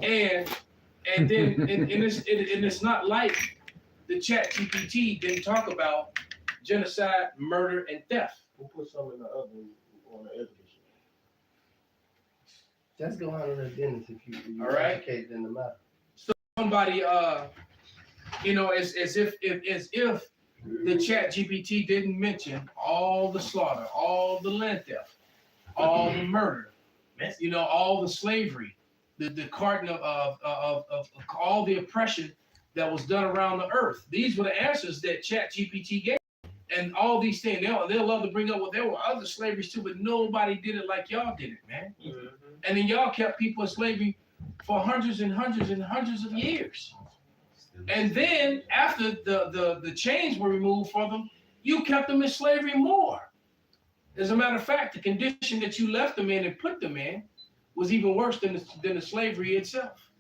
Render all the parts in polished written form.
and then it's not like the Chat GPT didn't talk about genocide, murder, and theft. We'll put some in the oven on the edge. Just go out on the dentist if you All right. educated in the matter. Somebody, as if the Chat GPT didn't mention all the slaughter, all the land theft, all the murder, all the slavery, the carton of all the oppression that was done around the earth. These were the answers that Chat GPT gave. And all these things, they'll love to bring up, well, there were other slaveries too, but nobody did it like y'all did it, man. Mm-hmm. And then y'all kept people in slavery for hundreds and hundreds and hundreds of years. And then after the chains were removed for them, you kept them in slavery more. As a matter of fact, the condition that you left them in and put them in was even worse than the slavery itself.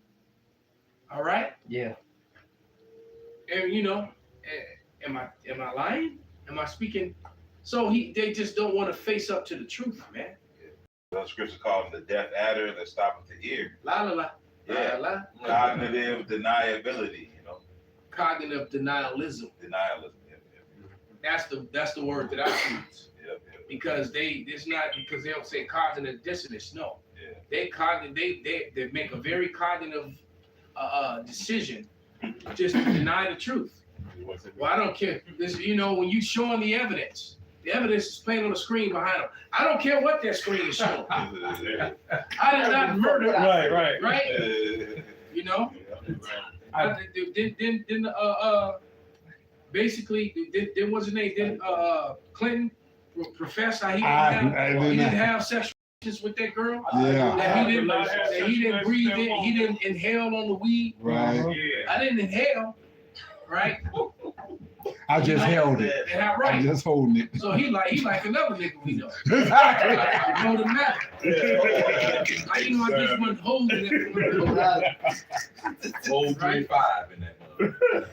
All right? Yeah. And am I lying? Am I speaking? So they just don't want to face up to the truth, man. The scripture called him the deaf adder that stoppeth the ear. La la la. Yeah. La, la. Cognitive deniability, Cognitive denialism. Denialism. Yeah. That's the word that I use. Yeah. Because they don't say cognitive dissonance. No. Yeah. They make a very cognitive decision just to deny the truth. Well, I don't care. This, when you showing the evidence is playing on the screen behind them. I don't care what that screen is showing. I did not murder. Right. Basically, there was a name. Didn't Clinton profess how he didn't have sexual relations with that girl? Yeah. That he didn't breathe it. He didn't inhale on the weed. Right. Yeah. I didn't inhale. Right. I just held it. I'm just holding it. So he like another nigga we know. Exactly. Know the matter. I just wasn't holding it. Old 3-5 in that.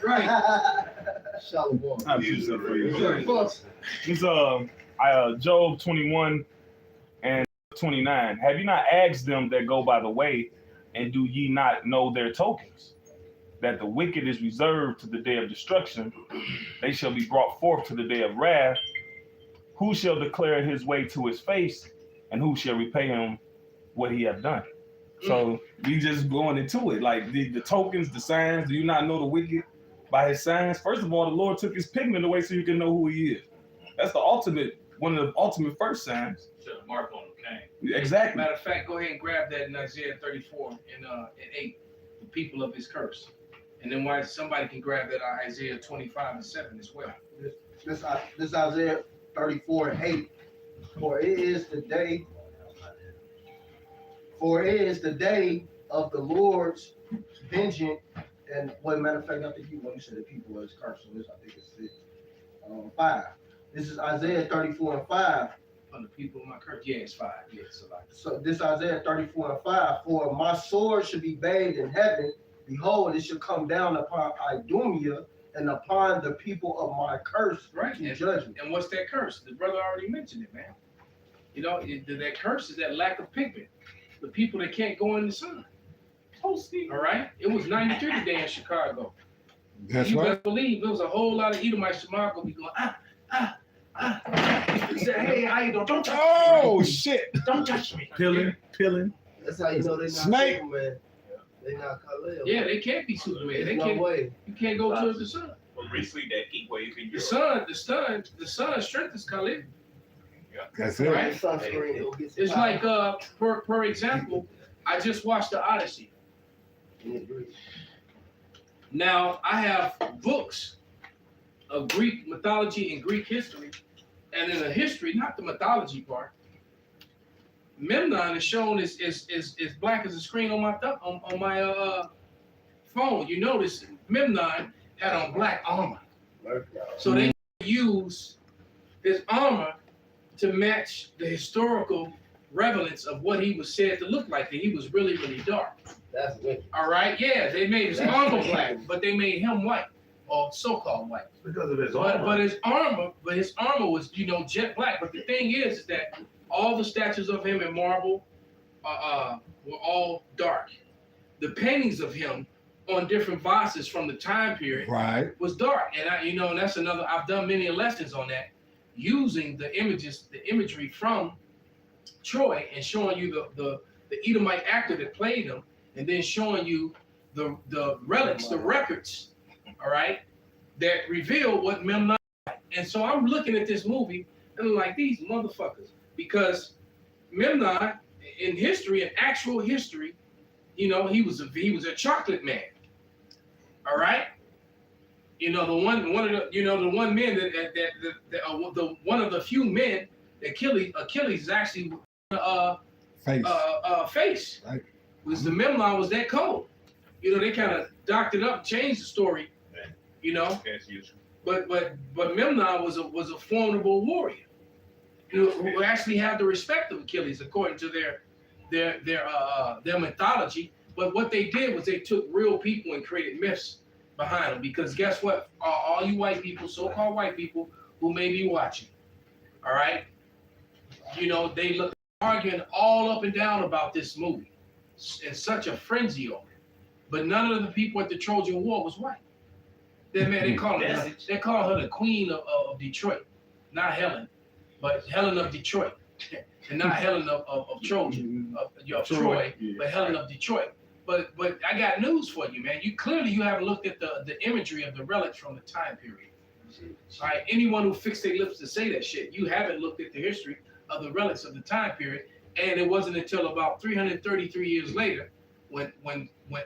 Right. Shallow water. It's Job 21 and 29. Have you not asked them that go by the way, and do ye not know their tokens? That the wicked is reserved to the day of destruction, they shall be brought forth to the day of wrath. Who shall declare his way to his face, and who shall repay him what he have done? So we just going into it, like the tokens, the signs. Do you not know the wicked by his signs? First of all, the Lord took his pigment away so you can know who he is. That's one of the ultimate first signs. Mark on Cain. Exactly. Matter of fact, go ahead and grab that in Isaiah 34 and 8, the people of his curse. And then why somebody can grab that Isaiah 25 and 7 as well. This Isaiah 34 and 8. For it is the day of the Lord's vengeance. And matter of fact, I think you said the people was cursed. So this, I think it's 5. This is Isaiah 34 and 5. From the people of my curse. Yeah, it's 5. Yeah, So this Isaiah 34 and 5. For my sword should be bathed in heaven. Behold, it shall come down upon Idumea and upon the people of my curse to judgment. And what's that curse? The brother already mentioned it, man. That curse is that lack of pigment. The people that can't go in the sun. All right? It was 93 today in Chicago. That's you right. better believe there was a whole lot of Edomites Chicago be going, He said, hey, how you doing? Don't touch me. Oh, shit. Don't touch me. Peeling. That's how you know they're not Snake. Superman. They not Khalil. Yeah, they can't be Superman. They no can't. way. You can't go towards the sun. Well, recently that heat wave in The Europe. sun's strength is Khalid. That's it. Right? Sunscreen, it'll get It's like, for example, I just watched the Odyssey. Now I have books of Greek mythology and Greek history, and in the history, not the mythology part. Memnon is shown as black as a screen on my phone. You notice Memnon had on black armor, so they use his armor to match the historical relevance of what he was said to look like. That he was really, really dark. That's wicked. All right, yeah, they made his armor black, but they made him white, or so-called white. Because of his armor. But his armor was, jet black. But the thing is that all the statues of him in marble were all dark. the paintings of him on different vases from the time period Right. was dark. And and that's another, I've done many lessons on that, using the imagery from Troy and showing you the Edomite actor that played him, and then showing you the relics, the records, all right, that reveal what Memnon. And so I'm looking at this movie and I'm like, these motherfuckers, because Memnon in history, in actual history, he was a chocolate man. All right. The one man the one of the few men that Achilles is actually face. Right. Was the Memnon was that cold. They kind of doctored up, changed the story. But Memnon was a formidable warrior, who actually had the respect of Achilles according to their mythology. But what they did was they took real people and created myths behind them. Because guess what? All you white people, so-called white people, who may be watching, all right? They look arguing all up and down about this movie in such a frenzy over it. But none of the people at the Trojan War was white. They call her the Queen of Detroit, not Helen, but Helen of Detroit, and not Helen of Trojan, of Troy, but Helen of Detroit. But I got news for you, man. You haven't looked at the imagery of the relics from the time period. All right, anyone who fixed their lips to say that shit, you haven't looked at the history of the relics of the time period. And it wasn't until about 333 years later, when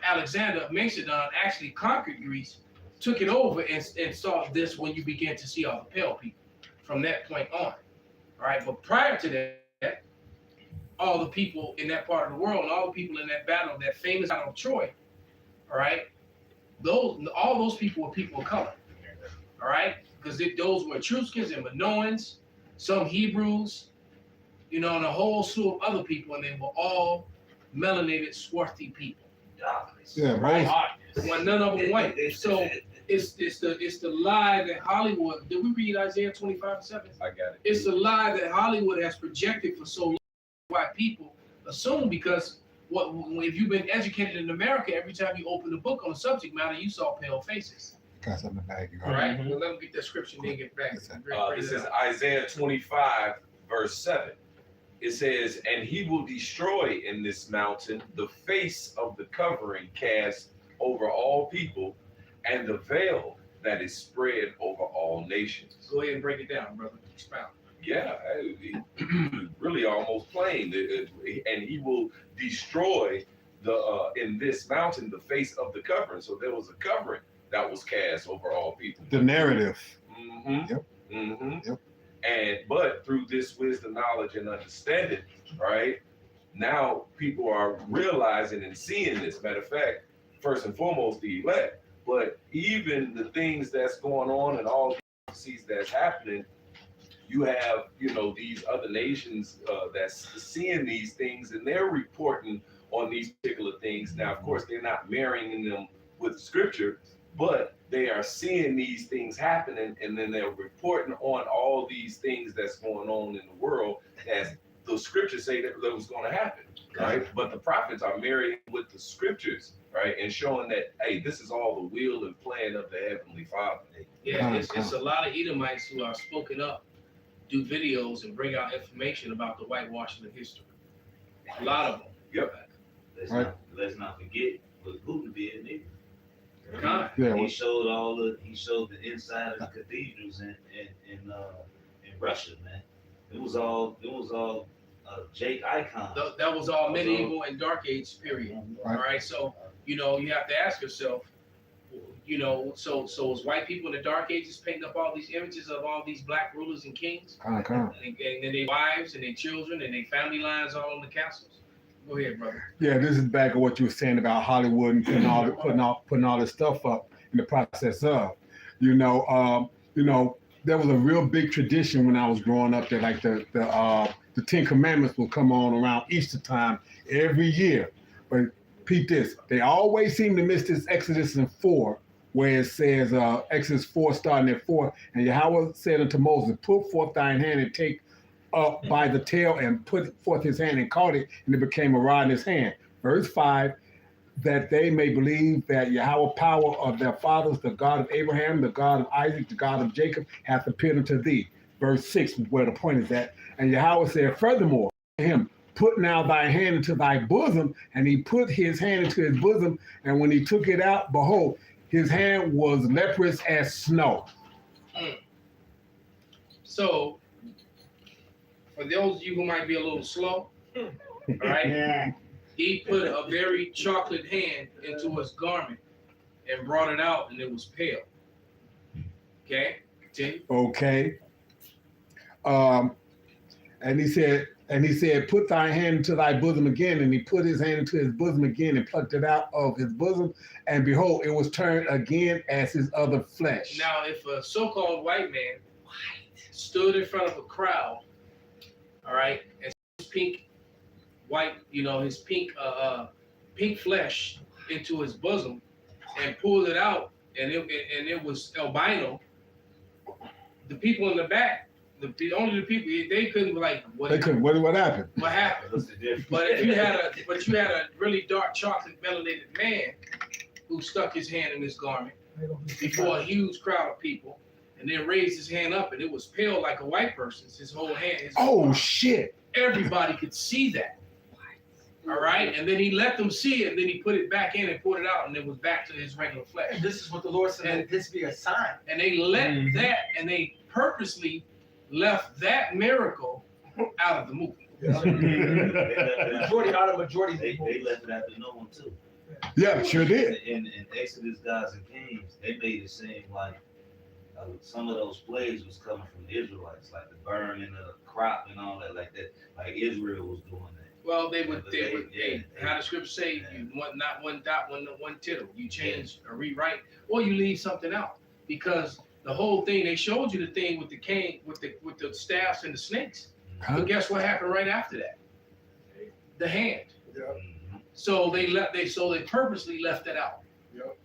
Alexander of Macedon actually conquered Greece, took it over and saw this, when you begin to see all the pale people from that point on. All right, but prior to that, all the people in that part of the world, and all the people in that battle, that famous battle of Troy, all right, all those people were people of color, all right, because those were Etruscans and Minoans, some Hebrews, and a whole slew of other people, and they were all melanated, swarthy people. Yeah, right. right. Well, none of them white. So it's the lie that Hollywood. Did we read Isaiah 25:7? I got it. It's the lie that Hollywood has projected for so long. White people assume, because if you've been educated in America, every time you open a book on a subject matter, you saw pale faces. Got something back. All right. Well, let me get that scripture and then get back. This is Isaiah 25, verse 7. It says, "And he will destroy in this mountain the face of the covering cast over all people, and the veil that is spread over all nations." Go ahead and break it down, brother. Expound. Yeah, really almost plain. And he will destroy in this mountain the face of the covering. So there was a covering that was cast over all people. The narrative. Mm-hmm. Yep. Mm-hmm. Yep. But through this wisdom, knowledge, and understanding, right, now people are realizing and seeing this. Matter of fact, first and foremost, the elect, but even the things that's going on and all the prophecies that's happening, you have, these other nations that's seeing these things, and they're reporting on these particular things. Now, of course, they're not marrying them with scripture, but they are seeing these things happening, and then they're reporting on all these things that's going on in the world as the scriptures say that was going to happen, right? But the prophets are marrying with the scriptures, right, and showing that, hey, this is all the will and plan of the Heavenly Father. Yeah, it's a lot of Edomites who are spoken up, do videos, and bring out information about the whitewashing of history. A lot of them. Yep. Let's not forget what Putin did, nigga. Yeah, He showed the inside of the cathedrals in Russia, man. It was all Jake icons. That was all medieval and dark age period. Right. All right, so you have to ask yourself, so was white people in the dark ages painting up all these images of all these black rulers and kings, Come. and their wives and their children and their family lines all on the castles? Go ahead, brother. Yeah, this is back at what you were saying about Hollywood and putting all this stuff up in the process of, there was a real big tradition when I was growing up that like the Ten Commandments will come on around Easter time every year. But peep this, they always seem to miss this Exodus 4, where it says Exodus 4 starting at 4, and Yahweh said unto Moses, "Put forth thine hand and take up by the tail," and put forth his hand and caught it, and it became a rod in his hand. Verse 5, that they may believe that Yahweh power of their fathers, the God of Abraham, the God of Isaac, the God of Jacob, hath appeared unto thee. Verse 6, where the point is at. And Yahweh said, furthermore, to him, put now thy hand into thy bosom. And he put his hand into his bosom. And when he took it out, behold, his hand was leprous as snow. So, for those of you who might be a little slow, all right, he put a very chocolate hand into his garment and brought it out, and it was pale. Okay, continue. Okay. And he said, put thy hand into thy bosom again. And he put his hand into his bosom again and plucked it out of his bosom. And behold, it was turned again as his other flesh. Now, if a so-called white man stood in front of a crowd, all right, and his pink, white, his pink flesh into his bosom and pulled it out, and it was albino, the people in the back, only the people, they couldn't be like, what happened? What happened? What happened? What's the difference? But if you had a really dark chocolate melanated man who stuck his hand in his garment before a huge crowd of people, and then raised his hand up, and it was pale like a white person's. His whole hand. Shit! Everybody could see that. All right, and then he let them see it, and then he put it back in and pulled it out, and it was back to his regular flesh. And this is what the Lord said, And- let this be a sign. And they let that, and they purposely left that miracle out of the movie. Majority out of majority They people. left it after no one too. Yeah, sure did. In Exodus, Gods and Kings, they made it seem like some of those plagues was coming from the Israelites, like the burning of the crop and all that, like that. Like Israel was doing that. Well, they would Yeah. how the scripture say, you want not one dot, one tittle. You change or rewrite, or you leave something out. Because the whole thing, they showed you the thing with the cane, with the staffs and the snakes. Huh? But guess what happened right after that? The hand. Mhm. So they purposely left it out. Yep.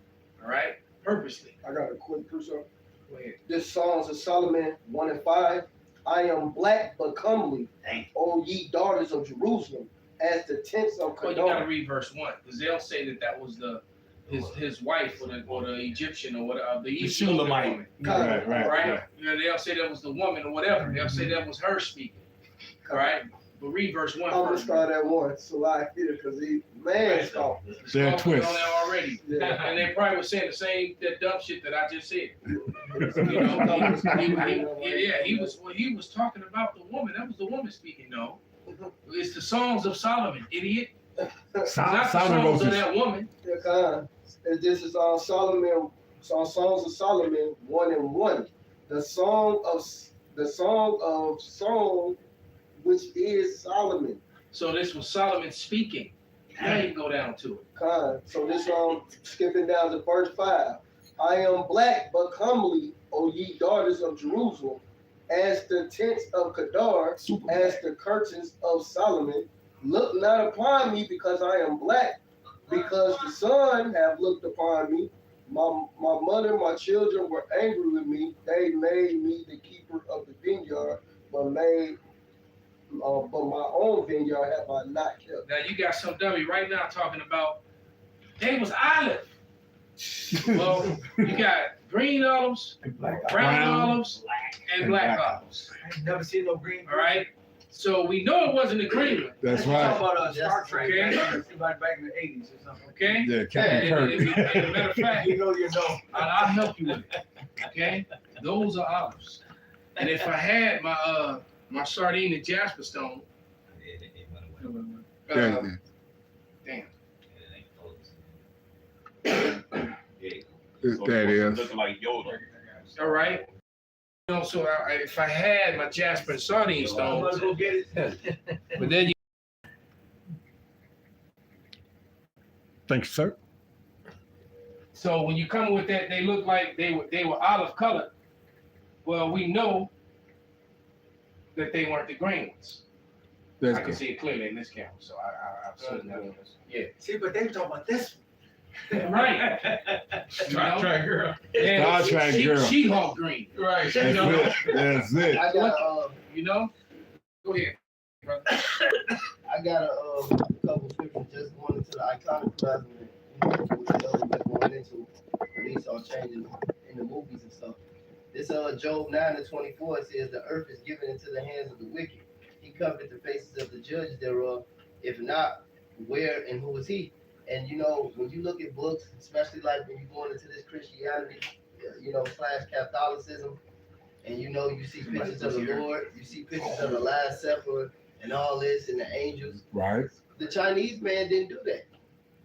All right? Purposely. I got a quick precept. Go ahead. This Songs of Solomon 1 and 5. I am black but comely, Dang. O ye daughters of Jerusalem, as the tents of Well, you gotta Kedar. read verse 1, because they'll say that was his wife or the Egyptian or whatever, the Ethiopian Shulamite. woman. Right. Yeah, they'll say that was the woman or whatever. They'll say that was her speaking. All right? But read verse 1 I'm gonna first. start at 1. So I hear because man stop. They're Scoffers twist. on there already. Yeah. And they probably were saying that dumb shit that I just said. He was talking about the woman. That was the woman speaking, no. It's the Songs of Solomon, idiot. It's not the Solomon wrote songs of this. that woman. Yeah, kind. And this is Solomon, Songs of Solomon 1 and 1. The song of song, which is Solomon. So this was Solomon speaking. Now you can go down to it. Kind. So this skipping down to verse 5. I am black but comely, O ye daughters of Jerusalem, as the tents of Kedar, as the curtains of Solomon. Look not upon me because I am black, because the sun have looked upon me. My mother, my children were angry with me. They made me the keeper of the vineyard, but my own vineyard have I not kept. Now you got some dummy right now talking about they was olive. Well, you got green olives, brown olives, and black olives. I ain't never seen no green. All right. So we know it wasn't the green one. That's Talking right. about Star Trek, Okay. back in the 80s or something. Okay. Yeah, Captain And Kirk. as a matter of fact, You know. I'll help you with it. Okay. Those are olives. And if I had my sardine and jasper stone, It went away. Yeah, damn. It ain't close. Yeah. So that it is. looking like Yoda. All right. So if I had my jasper and sardine stones, Go get it. but then you. Thank you, sir. So when you come with that, they look like they were olive colored. Well, we know that they weren't the green ones. That's I can good. see it clearly in this camera, so I've seen that. Yeah. See, but they were talking about this Right. Star Trek girl. And Star Trek girl. She-Hulk green. Right. That's it. That's it. I got You know? Go ahead. brother. I got a couple scriptures just going into the iconoclasm going into when Esau changing in the movies and stuff. This Job 9:24 says the earth is given into the hands of the wicked. He covered the faces of the judges thereof. If not, where and who is he? And you know, when you look at books, especially like when you're going into this Christianity, / Catholicism, and you see pictures of the Lord, you see pictures of the Last Supper and all this and the angels. Right. The Chinese man didn't do that.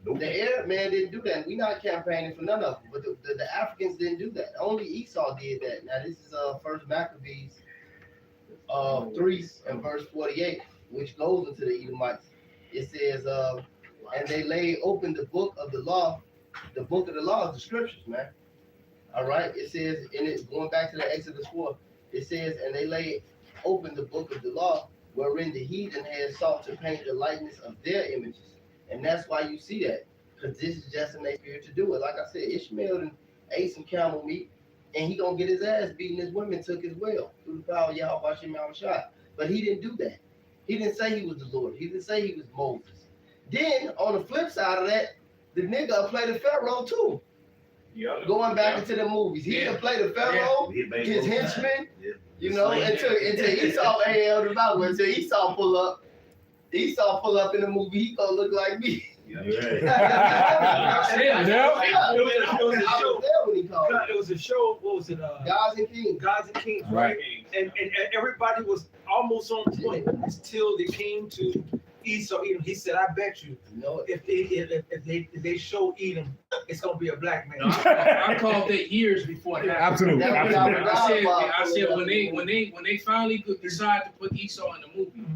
The Arab man didn't do that. We're not campaigning for none of them, but the Africans didn't do that. Only Esau did that. Now this is First Maccabees 3 and verse 48, which goes into the Edomites. It says, and they laid open the book of the law. The book of the law is the scriptures, man. All right. It says, in it going back to the Exodus 4, it says, and they laid open the book of the law, wherein the heathen had sought to paint the likeness of their images. And that's why you see that, because this is just in their spirit to do it. Like I said, Ishmael ate some camel meat, and he gonna get his ass beaten. His women took as well through the power of Yahweh Hashem Shai. But he didn't do that. He didn't say he was the Lord. He didn't say he was Moses. Then on the flip side of that, the nigga played the Pharaoh too. Yeah. Going back into the movies, he didn't play the Pharaoh, his henchmen. Until Esau ain't held him out. Until Esau pull up in the movie, he gonna look like me. Yeah. It was a show. What was it? Gods and Kings. Gods and Kings, right? And everybody was almost on point until they came to Esau. Edom. He said, "I bet you, if they show Edom, it's gonna be a black man." I called that years before that. Absolutely. I said when they finally could decide to put Esau in the movie,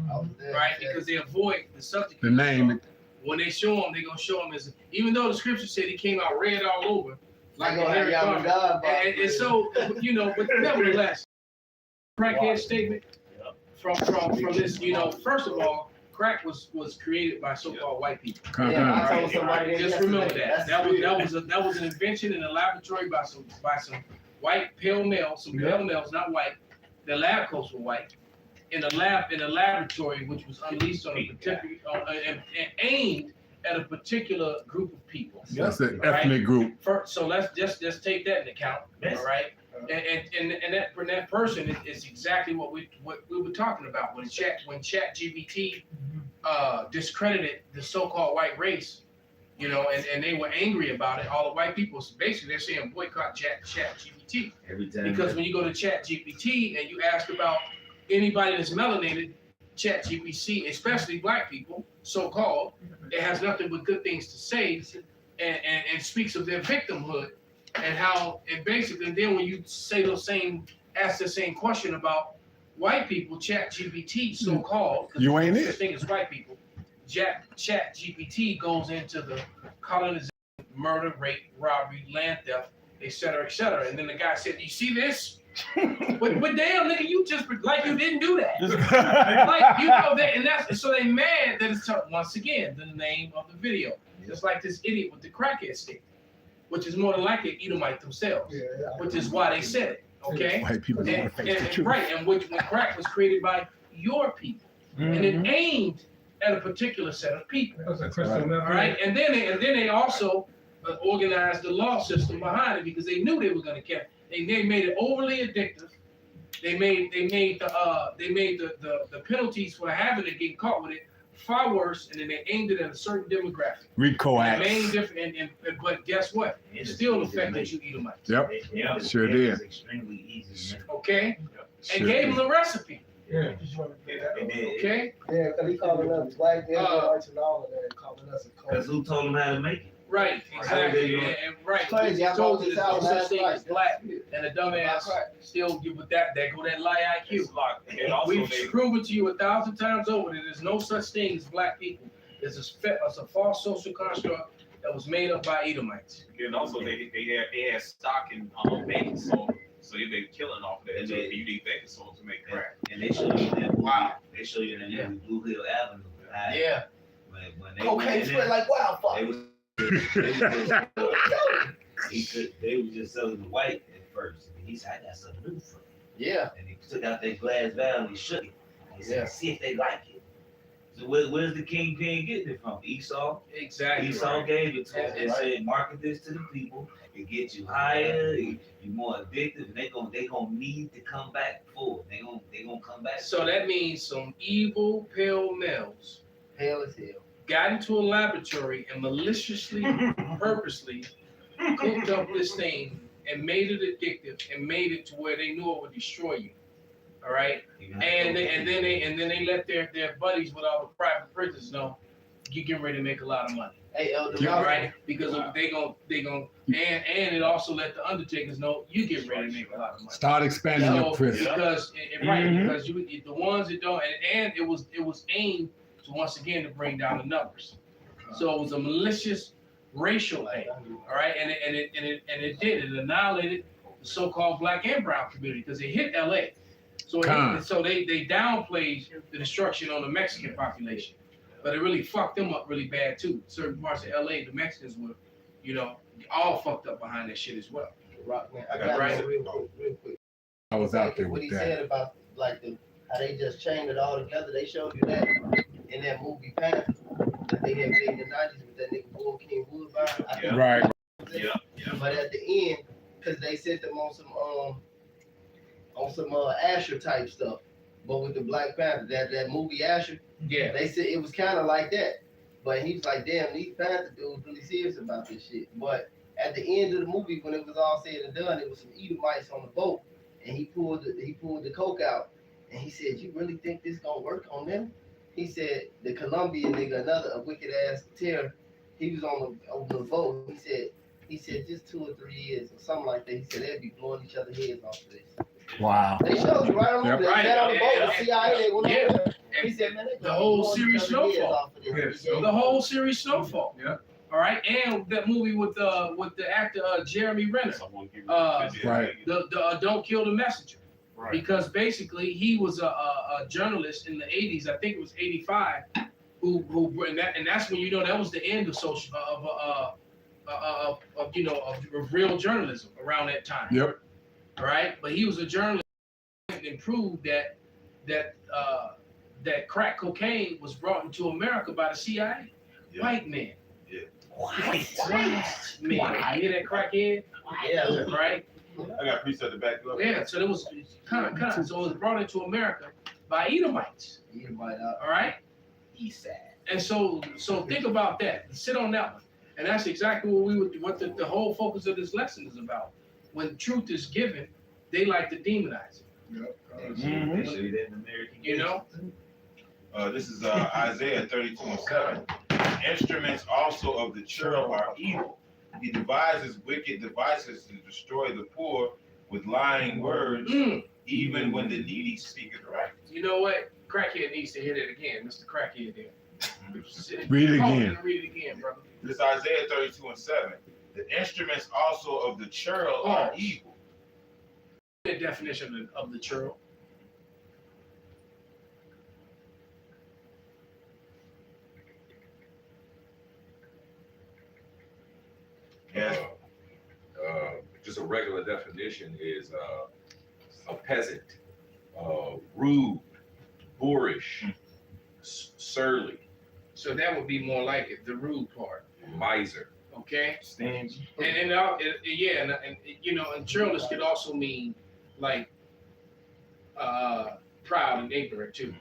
right? Because they avoid the subject. The name. When they show him, they're gonna show him as, even though the scripture said he came out red all over, like a hairy garment. And so, but nevertheless, crackhead statement from this, first of all, crack was created by so-called white people. Yeah, I told somebody Just remember that. That was an invention in a laboratory by some white pale males, not white. The lab coats were white. In a laboratory, which was unleashed on a particular and aimed at a particular group of people. That's an ethnic group. So let's just take that into account, all right? And that person is exactly what we were talking about when ChatGPT discredited the so-called white race, and they were angry about it. All the white people, basically, they're saying boycott ChatGPT. Every time. Because when you go to ChatGPT and you ask about anybody that's melanated, ChatGPT, especially black people, so-called, it has nothing but good things to say, and speaks of their victimhood and how, and basically, then when you ask the same question about white people, ChatGPT, so-called, You ain't the it. thing is white people, ChatGPT goes into the colonization, murder, rape, robbery, land theft, et cetera, and then the guy said, "You see this?" but damn, nigga, you just like you didn't do that. That, and that's so they mad that it's once again the name of the video. Just like this idiot with the crackhead stick, which is more than likely Edomite themselves, which is why they said it. Okay, White people don't want to face the truth. right, and when crack was created by your people, and it aimed at a particular set of people. That's a crystal All right, and then they also organized the law system behind it because they knew they were going to catch. They made it overly addictive. They made the penalties for having it, getting caught with it, far worse, and then they aimed it at a certain demographic. Rico The Act. main difference, but guess what? It still affected you Edomites. Yep. Yeah, Sure did. It's extremely easy. Okay, Sure and gave did. them the recipe. Yeah. Okay, Yeah, because he calling us black Israelites and all of that, calling us a Because cult. who told them how to make it? right, exactly, and right. Crazy, I told told you this there's no out such thing last as black, and the dumbass still give with that go that lie IQ. It's locked. And also We've they proven to you 1,000 times over that there's no such thing as black people. It's a false social construct that was made up by Edomites. and also they had stock in baking soda, so they've been killing off of that. And So they- you need baking soda to make crack. And they show you that. Wow. They show you that Yeah. Blue Hill Avenue. Right? Yeah. When they Cocaine went in spread there, like wildfire. they was they was just selling the white at first. And he said, "I got something new for you." Yeah. And he took out that glass valve and he shook it. He said, Yeah. "See if they like it." So where's the kingpin getting it from? Esau. Exactly. Esau Right. gave it to him and Right. said, market this to the people. It gets you higher, you're more addictive, and they gonna need to come back forward. They gonna come back. So that means some evil pale males Hell is hell. got into a laboratory and maliciously, purposely cooked up this thing and made it addictive and made it to where they knew it would destroy you. All right, and then they let their buddies with all the private prisons know you're getting ready to make a lot of money. Hey, Elder Yeah, Malcolm, Right, because they gon' and it also let the undertakers know you get ready to make a lot of money. Start expanding your prison. Because right, Mhm. because the ones that don't, and it was aimed to once again to bring down the numbers. So it was a malicious racial thing. All right, and it did. It annihilated the so-called black and brown community because it hit L.A. So they downplayed the destruction on the Mexican population, but it really fucked them up really bad too. Certain parts of L.A. the Mexicans were, all fucked up behind that shit as well. Rock, man, I Right. got right. real quick. I was out there What with he that. said about like how they just chained it all together. They showed you that in that movie Panther that they had made in the 90s with that nigga Bull King Woodbine. I think Right. Yeah. But at the end, because they sent them on some Asher type stuff, but with the Black Panther, that movie Asher, Yeah. they said it was kind of like that. But he was like, damn, these Panther dudes really serious about this shit. But at the end of the movie, when it was all said and done, it was some Edomites on the boat, and he pulled the coke out, and he said, "You really think this gonna work on them?" He said, "The Colombian nigga, a wicked ass terror, he was on the boat. He said just 2 or 3 years or something like that. He said they'd be blowing each other's heads off of this." Wow. They showed you right on Yep. They sat on the boat. The CIA, they went over there. And He said, "Man, they the whole blowing each series other's heads Snowfall. off of this." The whole series Snowfall. Yeah. All right, and that movie with the actor Jeremy Renner, Right. the Don't Kill the Messenger, Right. because basically he was a journalist in the 80s. I think it was 85. Who and that's when that was the end of social of real journalism around that time. Yep. All right, but he was a journalist and proved that crack cocaine was brought into America by the CIA. Yeah. White men. Yeah. White man. You hear that crackhead? Yeah. Right? I got precept to back up. Yeah, so it was kind of. So it was brought into America by Edomites. Edomite out. All right? East side. And so think about that. Sit on that one. And that's exactly what the whole focus of this lesson is about. When truth is given, they like to demonize it. Mhm. They show you that in American. You know? This is Isaiah 32:7. Instruments also of the churl are evil. He devises wicked devices to destroy the poor with lying words, even when the needy speaketh right. You know what? Crackhead needs to hear that again, Mr. Crackhead there. Read it Call again. him and read it again, brother. This is Isaiah 32:7. The instruments also of the churl are evil. The definition of the churl. Yes. Just a regular definition is a peasant, rude, boorish, surly, So that would be more like it, the rude part. miser. Okay? Stingy. And churlish could also mean like proud and ignorant too.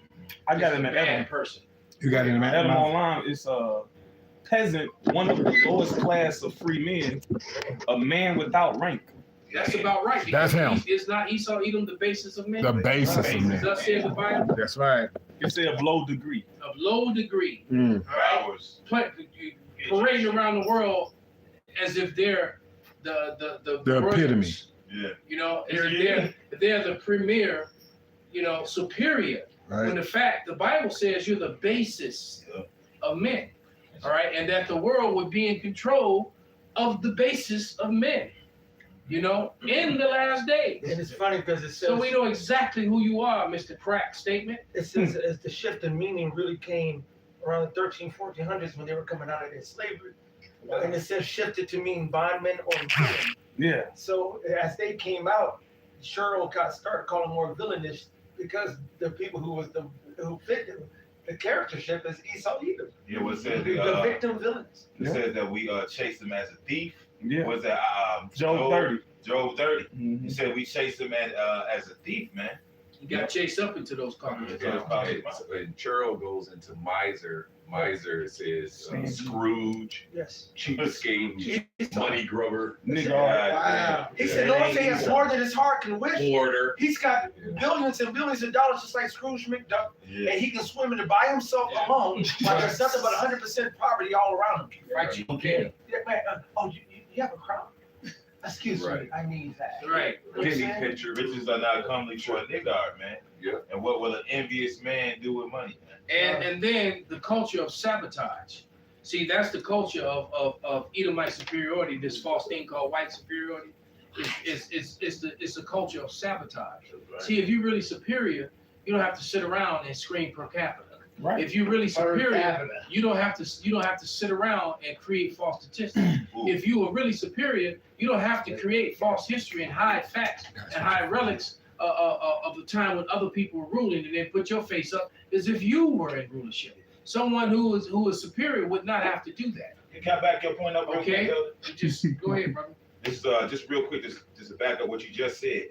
I got Just in a the bad Adam. person. You got it in Adam that. online is a peasant, one of the lowest class of free men, a man without rank. That's about right. That's because him. It's not Esau Edom, the basis of men. The basis of man. Thus says the Bible, That's right. It's a low degree. of low degree. Mm. All right? Flowers. Parading around the world as if they're the The epitome. royals. Yeah. You know, they're the premier, superior. When Right. the fact the Bible says you're the basis of men. All right, and that the world would be in control of the basis of men. In the last days. And it's funny because it says, So we know exactly who you are, Mr. Crack statement. it says as the shift in meaning really came around the 1400s when they were coming out of their slavery. And it says shifted to mean bondman or villain. Yeah. So as they came out, Cheryl started calling more villainous because the people who fit them the charactership is Esau Edom. Yeah, what said The victim villains. it says that we chased him as a thief. Yeah. Was that Job 30. Job 30. Mhm. He said we chased him as a thief, man. You got chased up into those cockroaches. And Churl goes into miser. Miser says Scrooge, Yes. cheapskate, money grubber, Nigga, Wow. He said, Lord said he has more than his heart can wish. hoarder. He's got billions and billions of dollars just like Scrooge McDuck. Yeah. And he can swim in it by himself alone, while there's nothing but 100% poverty all around him. Right, you can. Yeah, man, you have a crown? Excuse Right. me, I need that. Right. Penny pincher. Riches are not comely for a nigger, man. Yeah. And what will an envious man do with money, man? And then the culture of sabotage. See, that's the culture of Edomite superiority. This false thing called white superiority. It's the culture of sabotage. Right. See, if you're really superior, you don't have to sit around and scream per capita. right. If you're really Per superior, capita. you don't have to sit around and create false statistics. Ooh. If you are really superior, you don't have to create false history and hide facts and hide relics of the time when other people were ruling, and then put your face up as if you were in rulership. Someone who is superior would not have to do that. Can I back your point up real Okay. quick, Elder? Just go ahead, brother. This just real quick, just to back up what you just said.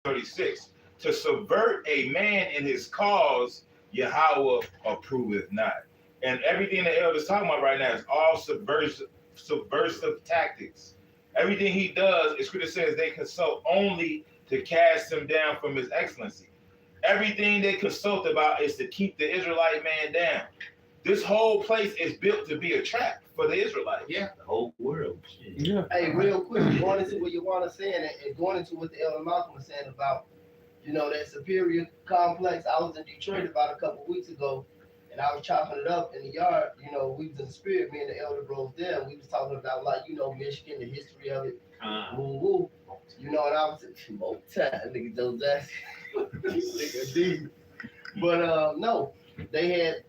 36. To subvert a man in his cause, Yahweh approveth not. And everything the elder's talking about right now is all subversive tactics. Everything he does, the scripture says they consult only to cast him down from his excellency. Everything they consult about is to keep the Israelite man down. This whole place is built to be a trap for the Israelites. Yeah. The whole world. Shit. Yeah. Hey, real quick, going into what you want to say and going into what the Elder Malcolm was saying about, that superior complex. I was in Detroit about a couple weeks ago, and I was chopping it up in the yard. We was in the spirit, me and the Elder bros there, and we was talking about, Michigan, the history of it. Woo woo. And I was like, smoke time, nigga, Joe Jackson. Nigga D. But no,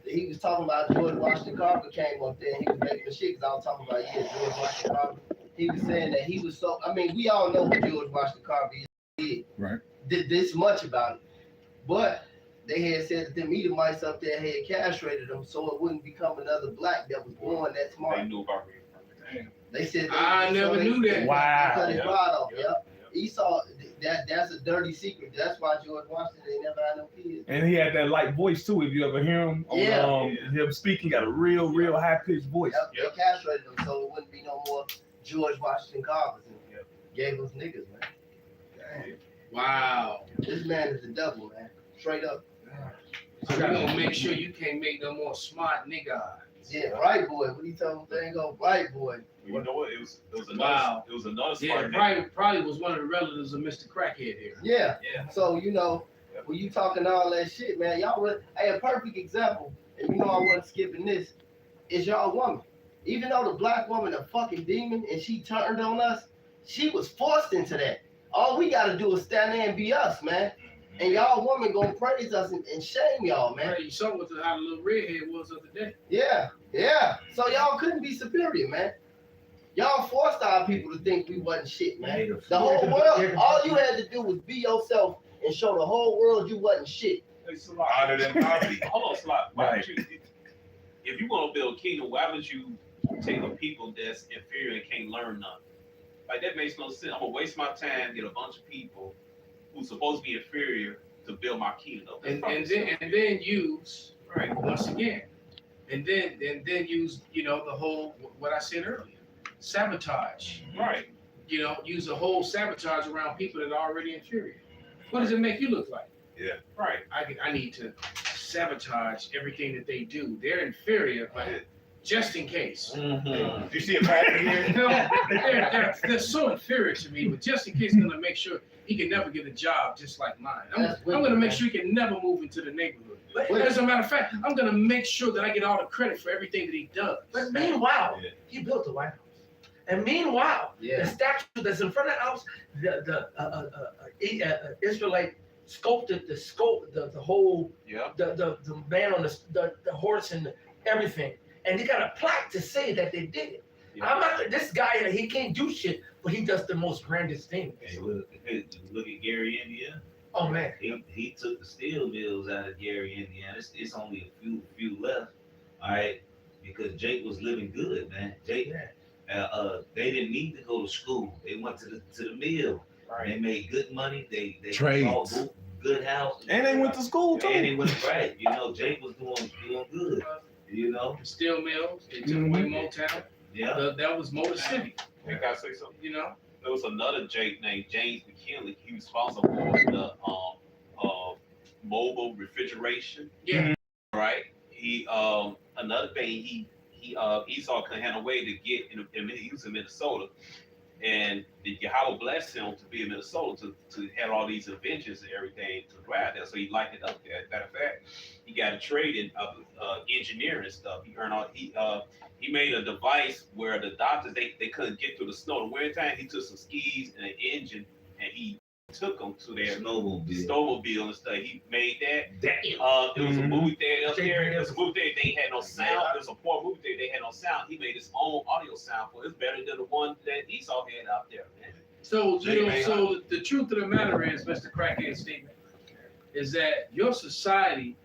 he was talking about George Washington Carver came up there and he was making the shit because I was talking about, George Washington Carver. He was saying that he was we all know who George Washington Carver is. Right. Did this much about it. But they had said that them Edomites up there had castrated them so it wouldn't become another black that was born that smart. They knew about it. They said I never knew that. Wow. Cut his Yeah. rod off. Yeah. Yep. Esau, that's a dirty secret. That's why George Washington ain't never had no kids. And he had that light voice too. If you ever hear him, him speaking, got a real high pitched voice. Yep. They castrated them so it wouldn't be no more George Washington Carvers. And gave us niggas, man. Damn. Wow. This man is the devil, man. Straight up. So you're gonna make sure you can't make no more smart nigga. Yeah, right boy. What he told me, thing go right boy. You know what? It was another. Wow. It was another Yeah, smart nigga. probably was one of the relatives of Mr. Crackhead here. Yeah. Yeah. So when you talking all that shit, man, a perfect example, and I wasn't skipping this, is y'all woman. Even though the black woman a fucking demon and she turned on us, she was forced into that. All we gotta do is stand there and be us, man. And y'all woman gonna praise us and shame y'all, man. You saw what how the little redhead was the other day. Yeah. So y'all couldn't be superior, man. Y'all forced our people to think we wasn't shit, man. The whole world, all you had to do was be yourself and show the whole world you wasn't shit. Hey, Slot. Hotter than poverty. Hold on, Slot. Why Right. would you, if you want to build a kingdom, why would you take a people that's inferior and can't learn nothing? Like, that makes no sense. I'm going to waste my time, get a bunch of people who's supposed to be inferior to build my kingdom. And then use Right. once again. And then use, the whole what I said earlier. Sabotage. Right. Use the whole sabotage around people that are already inferior. What does it make you look like? Right. I need to sabotage everything that they do. They're inferior, but just in case. Mm-hmm. Do you see a pattern here? They're so inferior to me, but just in case, I'm gonna make sure he can never get a job just like mine. I'm gonna make sure he can never move into the neighborhood. As a matter of fact, I'm gonna make sure that I get all the credit for everything that he does. But meanwhile, he built the White House. And meanwhile, the statue that's in front of the house, the Israelite sculpted the whole, the man on the horse and everything. And they got a plaque to say that they did it. Yeah. This guy, he can't do shit, but he does the most grandest thing. Hey, look at Gary India. Oh man. He took the steel mills out of Gary, Indiana. It's only a few left. All right, because Jake was living good, man. Jake, they didn't need to go to school. They went to the mill. Right. They made good money. They Trades. bought good houses. And they went to school too. And they went right. You know, Jake was doing good. You know. The steel mills, they took away Motown. Yeah. That was Motor City. I gotta say something. You know, There was another Jake named James McKinley. He was responsible for the mobile refrigeration. yeah. Right. He another thing he Esau couldn't have no way to get in. He was in Minnesota, and the Yahweh blessed him to be in Minnesota to have all these inventions and everything to drive there. So he liked it up there. Matter of fact, he got a trade in engineering stuff. He earned all he made a device where the doctors they couldn't get through the snow. The winter time, he took some skis and an engine and he took them to their snowmobile and stuff. He made that. There was a movie theater up there. There was a movie theater. They had no sound. There was a poor movie theater. They had no sound. He made his own audio sound for it. It's better than the one that Esau had out there, man. So so the truth of the matter is, Mr. Crackhead's statement is that your society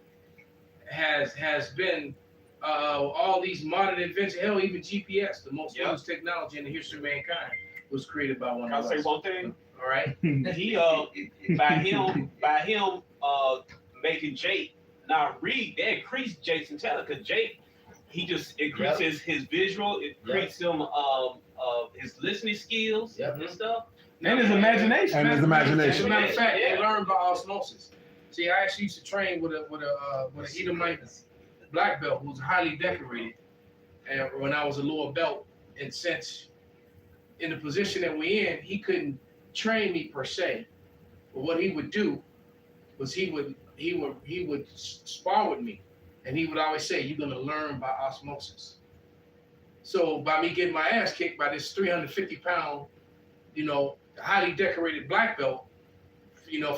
has been all these modern inventions. Hell, even GPS, the most used technology in the history of mankind, was created by one Can I of us. say one thing? All right. He by him making Jake now read, they increased Jake's intelligence because Jake he just increases his visual, it increases him his listening skills and stuff. And his imagination. And his imagination. As a matter of fact, they learn by osmosis. See, I actually used to train with an Edomite black belt who was highly decorated, and when I was a lower belt, and since in the position that we're in, he couldn't train me per se, but what he would do was he would spar with me, and he would always say, "You're gonna learn by osmosis." So by me getting my ass kicked by this 350-pound, highly decorated black belt,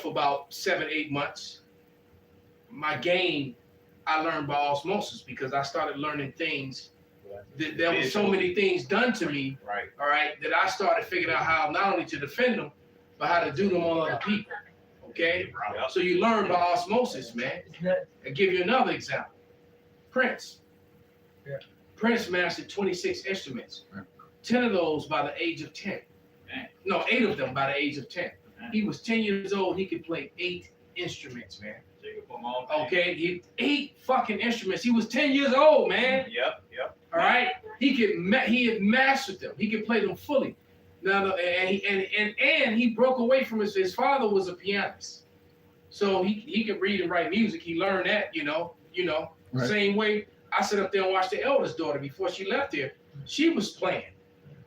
for about 7-8 months, my game I learned by osmosis because I started learning things. There were so many things done to me, Right. all right, that I started figuring out how not only to defend them, but how to do them on other people. Okay? Yep. So you learn by osmosis, man. I'll give you another example. Prince. Yeah. Prince mastered 26 instruments. 10 of those by the age of 10. No, 8 of them by the age of 10. He was 10 years old. He could play 8 instruments, man. Okay? 8 fucking instruments. He was 10 years old, man. Yep. All right, he had mastered them. He could play them fully. Now, and he broke away from his father was a pianist, so he could read and write music. He learned that, Right. Same way I sat up there and watched the eldest daughter before she left here. She was playing.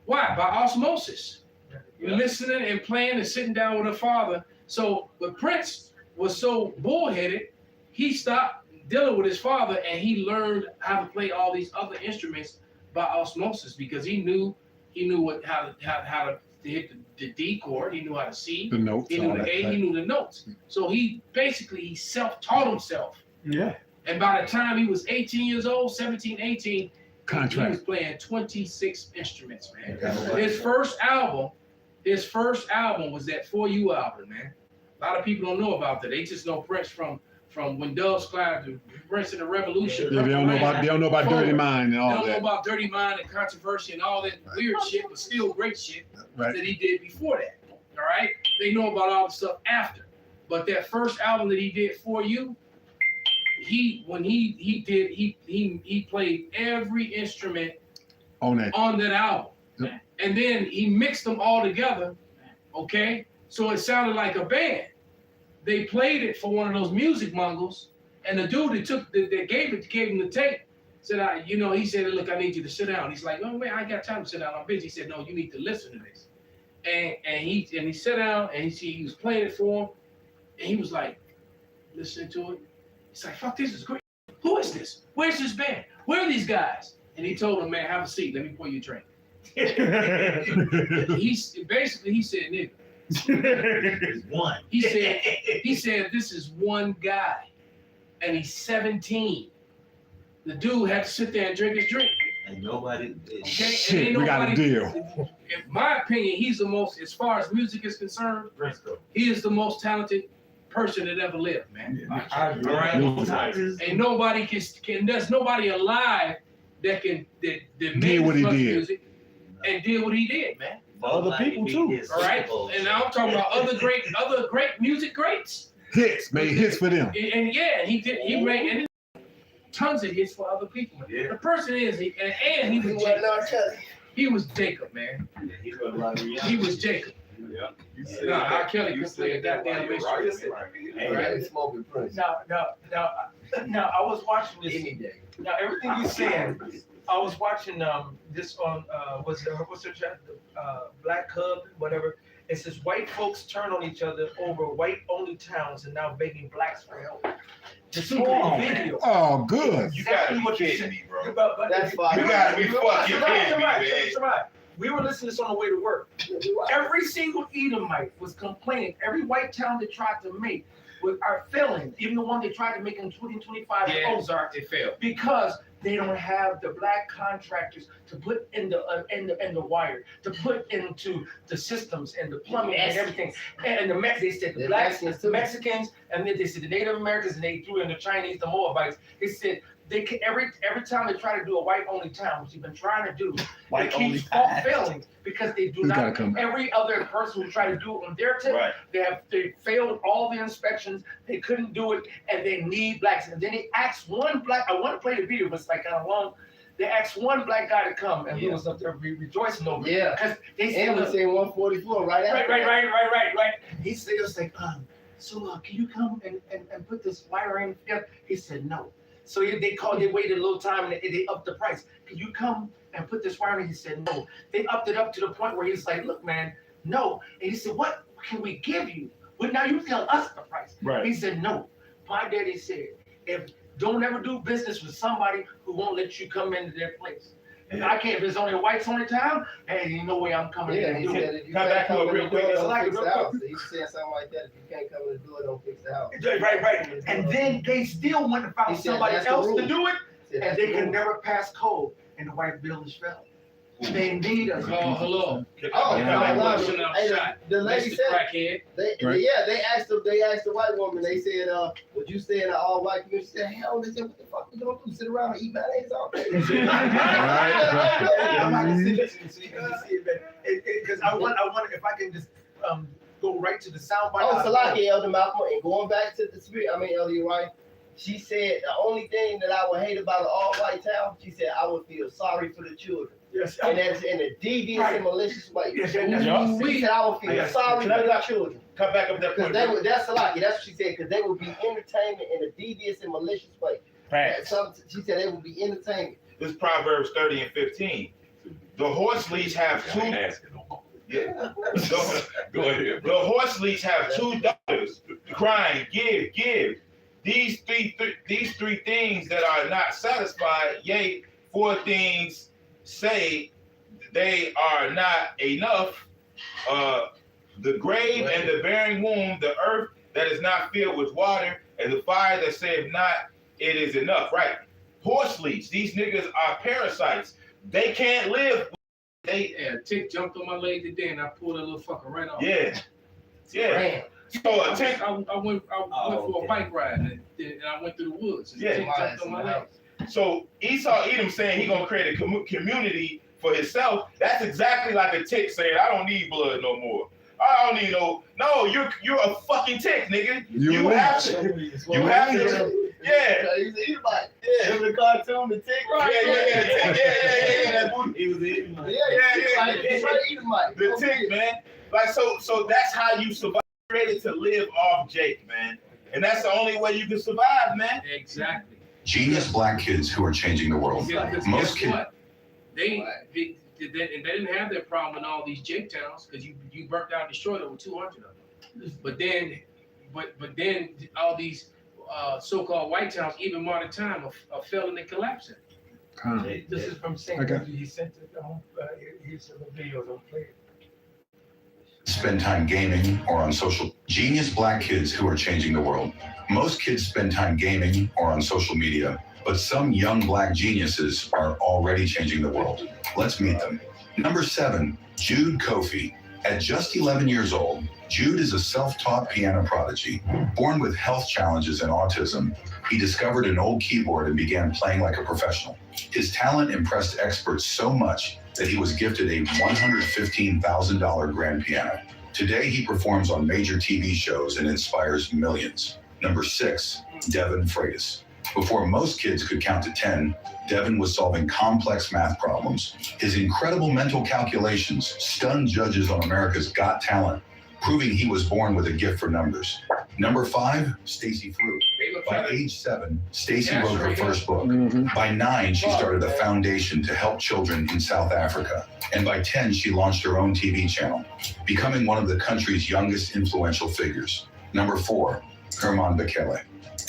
Why? By osmosis, listening and playing and sitting down with her father. So, but Prince was so bullheaded, he stopped dealing with his father, and he learned how to play all these other instruments by osmosis because he knew how to hit the D chord. He knew how to C. The notes. He knew all the that, A. right. He knew the notes. So he self-taught himself. Yeah. And by the time he was 18 years old, 17, 18, he Contract. was playing 26 instruments, man. Okay. His first album was that For You album, man. A lot of people don't know about that. They just know Prince from when Doves Clive to Prince of the Revolution. Yeah, they don't know about Dirty Mind and They all don't know that. about Dirty Mind and Controversy and all that weird shit, but still great shit Right. that he did before that. All right? They know about all the stuff after. But that first album that he did For You, he played every instrument On that. on that album. Yep. And then he mixed them all together, okay? So it sounded like a band. They played it for one of those music mongols, and the dude that gave him the tape said, he said, "Look, I need you to sit down." He's like, "Oh man, I ain't got time to sit down. I'm busy." He said, "No, you need to listen to this." And he sat down and he was playing it for him, and he was like, listening to it. He's like, "Fuck, this is great. Who is this? Where's this band? Where are these guys?" And he told him, "Man, have a seat. Let me pour you a drink." He said, "Nigga." One. He said, "This is one guy, and he's 17." The dude had to sit there and drink his drink. And nobody. Okay? Shit, and we got a deal. In my opinion, he's the most, as far as music is concerned, he is the most talented person that ever lived, man. I agree. All right? Ain't nobody can there's nobody alive that Did made what he this did. music and did what he did, man. Other people too. All right, and now I'm talking about other great music greats. Hits, made hits for them. And yeah, he did. He made tons of hits for other people. Yeah. The person is, and he was Jacob. He was Jacob, man. He was Jacob. Nah, R. Kelly couldn't play a goddamn instrument. Right. Smoking Prince. Now, I was watching this. Any day. Now, everything you're saying, I was watching this on what's the chat? Black Hub, whatever. It says white folks turn on each other over white-only towns and now begging blacks for help. This whole video. Oh, good. You gotta Exactly what be you kidding said. me, bro. But That's fine. You gotta be fucking kidding me, man. We were listening to this on the way to work. Every single Edomite was complaining. Every white town they tried to make are failing. Even the one they tried to make in 2025 in Ozark, it failed. because they don't have the black contractors to put in the wire, to put into the systems and the plumbing and everything. And they said the blacks, the Mexicans, and then they said the Native Americans, and they threw in the Chinese, the Moabites. They said they can, every time they try to do a white-only town, which they've been trying to do, they keep failing because they do Who's gotta not. come? Every other person who tried to do it on their tip, Right. they failed all the inspections. They couldn't do it, and they need blacks. And then they asked one black. I want to play the video, but it's like kind of long. They asked one black guy to come, and he was up there rejoicing over it. Yeah. Because they said, And we say 144 right after. right. He said, it was like, so can you come and put this wire in together? He said, no. So they waited a little time, and they upped the price. Can you come and put this wire in? He said, no. They upped it up to the point where he's like, look, man, no. And he said, what can we give you? Well, now you tell us the price. Right. He said, no. My daddy said, don't ever do business with somebody who won't let you come into their place. And I can't, if there's only whites on the town, hey, you know where I'm coming Yeah, in. he and do said it. if you Come can't back to come it in real the quick. door, It's don't like fix real the quick. house. He said something like that. If you can't come in the door, don't fix the house. Right. And then they still went and He found said somebody that's the else to rule. do it, He said and that's they the could rule. never pass code, and the white village fell. They need us. Oh, hello. Oh, Yeah. no, no. Question Hey, outside. the lady Mr. said, Crackhead. Right. they asked the white woman, they said, would you stay in an all white community? She said, hell, they said, what the fuck we gonna do? Sit around and eat mayonnaise all day? I'm not gonna sit there so you can see it, because I want if I can just go right to the soundbite. Oh, Salaki, Elder Malcolm, and going back to the spirit, Elder, you're right. She said the only thing that I would hate about an all-white town, she said I would feel sorry for the children. Yes. And that's in a devious Right. and malicious way. Yes, She yes, yes. said I would feel sorry for the children. Come back up that Because point. that's Salaki, that's what she said, because they would be entertainment in a devious and malicious way. Facts. She said they would be entertainment. This is Proverbs 30 and 15. The horse leash have I ain't two. asking no more. Yeah. Go ahead, The bro. horse leash have two daughters, crying, give. These three things that are not satisfied, yea, four things say they are not enough. The grave and the bearing womb, the earth that is not filled with water, and the fire that saith not, it is enough. Right? Horse leech. These niggas are parasites. They can't live. Yeah, tick jumped on my leg today, and I pulled that little fucker right off. Yeah. Damn. So a tick. I went for a bike ride, and I went through the woods. And Yeah. the tick jumped on my leg. So Esau Edom saying he gonna create a community for himself. That's exactly like a tick saying, I don't need blood no more. I don't need no, you're a fucking tick, nigga. You have to. Yeah. He's an Edomite. Yeah. Remember the cartoon, the tick? Yeah. He was in. Yeah. He's right, Edomite. The tick, man. Like so that's how you survive. Created to live off Jake, man. And that's the only way you can survive, man. Exactly. Genius black kids who are changing the world. Yeah, because Most guess kids. what? They didn't have that problem in all these Jake towns because you burnt down, destroyed over 200 of them. But then all these so-called white towns, even modern time, are failing and collapsing. This is from St. Okay. He sent it home. Here's some videos on play. Spend time gaming or on social. Genius black kids who are changing the world. Most kids spend time gaming or on social media, but some young black geniuses are already changing the world. Let's meet them. Number 7, Jude Kofi. At just 11 years old, Jude is a self-taught piano prodigy. Born with health challenges and autism, he discovered an old keyboard and began playing like a professional. His talent impressed experts so much that he was gifted a $115,000 grand piano. Today, he performs on major TV shows and inspires millions. Number 6, Devin Freitas. Before most kids could count to 10, Devin was solving complex math problems. His incredible mental calculations stunned judges on America's Got Talent, proving he was born with a gift for numbers. Number 5, Stacy Fruit. By age 7, Stacy wrote her first book. By 9, she started a foundation to help children in South Africa. And by 10, she launched her own TV channel, becoming one of the country's youngest influential figures. Number 4, Herman Bekele.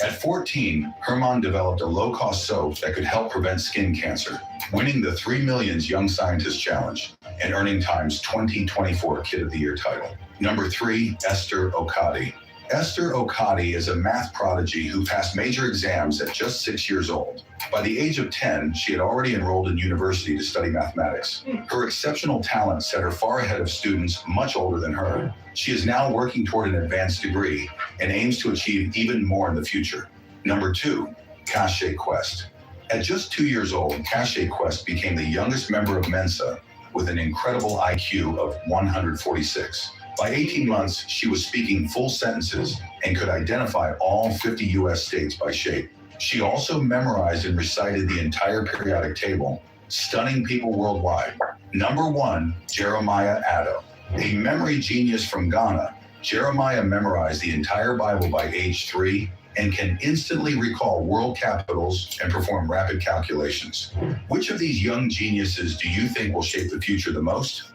At 14, Herman developed a low-cost soap that could help prevent skin cancer, winning the 3 Millions Young Scientist Challenge and earning Time's 2024 Kid of the Year title. Number 3, Esther Okadi. Esther Okadi is a math prodigy who passed major exams at just 6 years old. By the age of 10, she had already enrolled in university to study mathematics. Her exceptional talent set her far ahead of students much older than her. She is now working toward an advanced degree and aims to achieve even more in the future. Number 2, Cache Quest. At just 2 years old, Cache Quest became the youngest member of Mensa with an incredible IQ of 146. By 18 months, she was speaking full sentences and could identify all 50 US states by shape. She also memorized and recited the entire periodic table, stunning people worldwide. Number 1, Jeremiah Addo. A memory genius from Ghana, Jeremiah memorized the entire Bible by age 3 and can instantly recall world capitals and perform rapid calculations. Which of these young geniuses do you think will shape the future the most?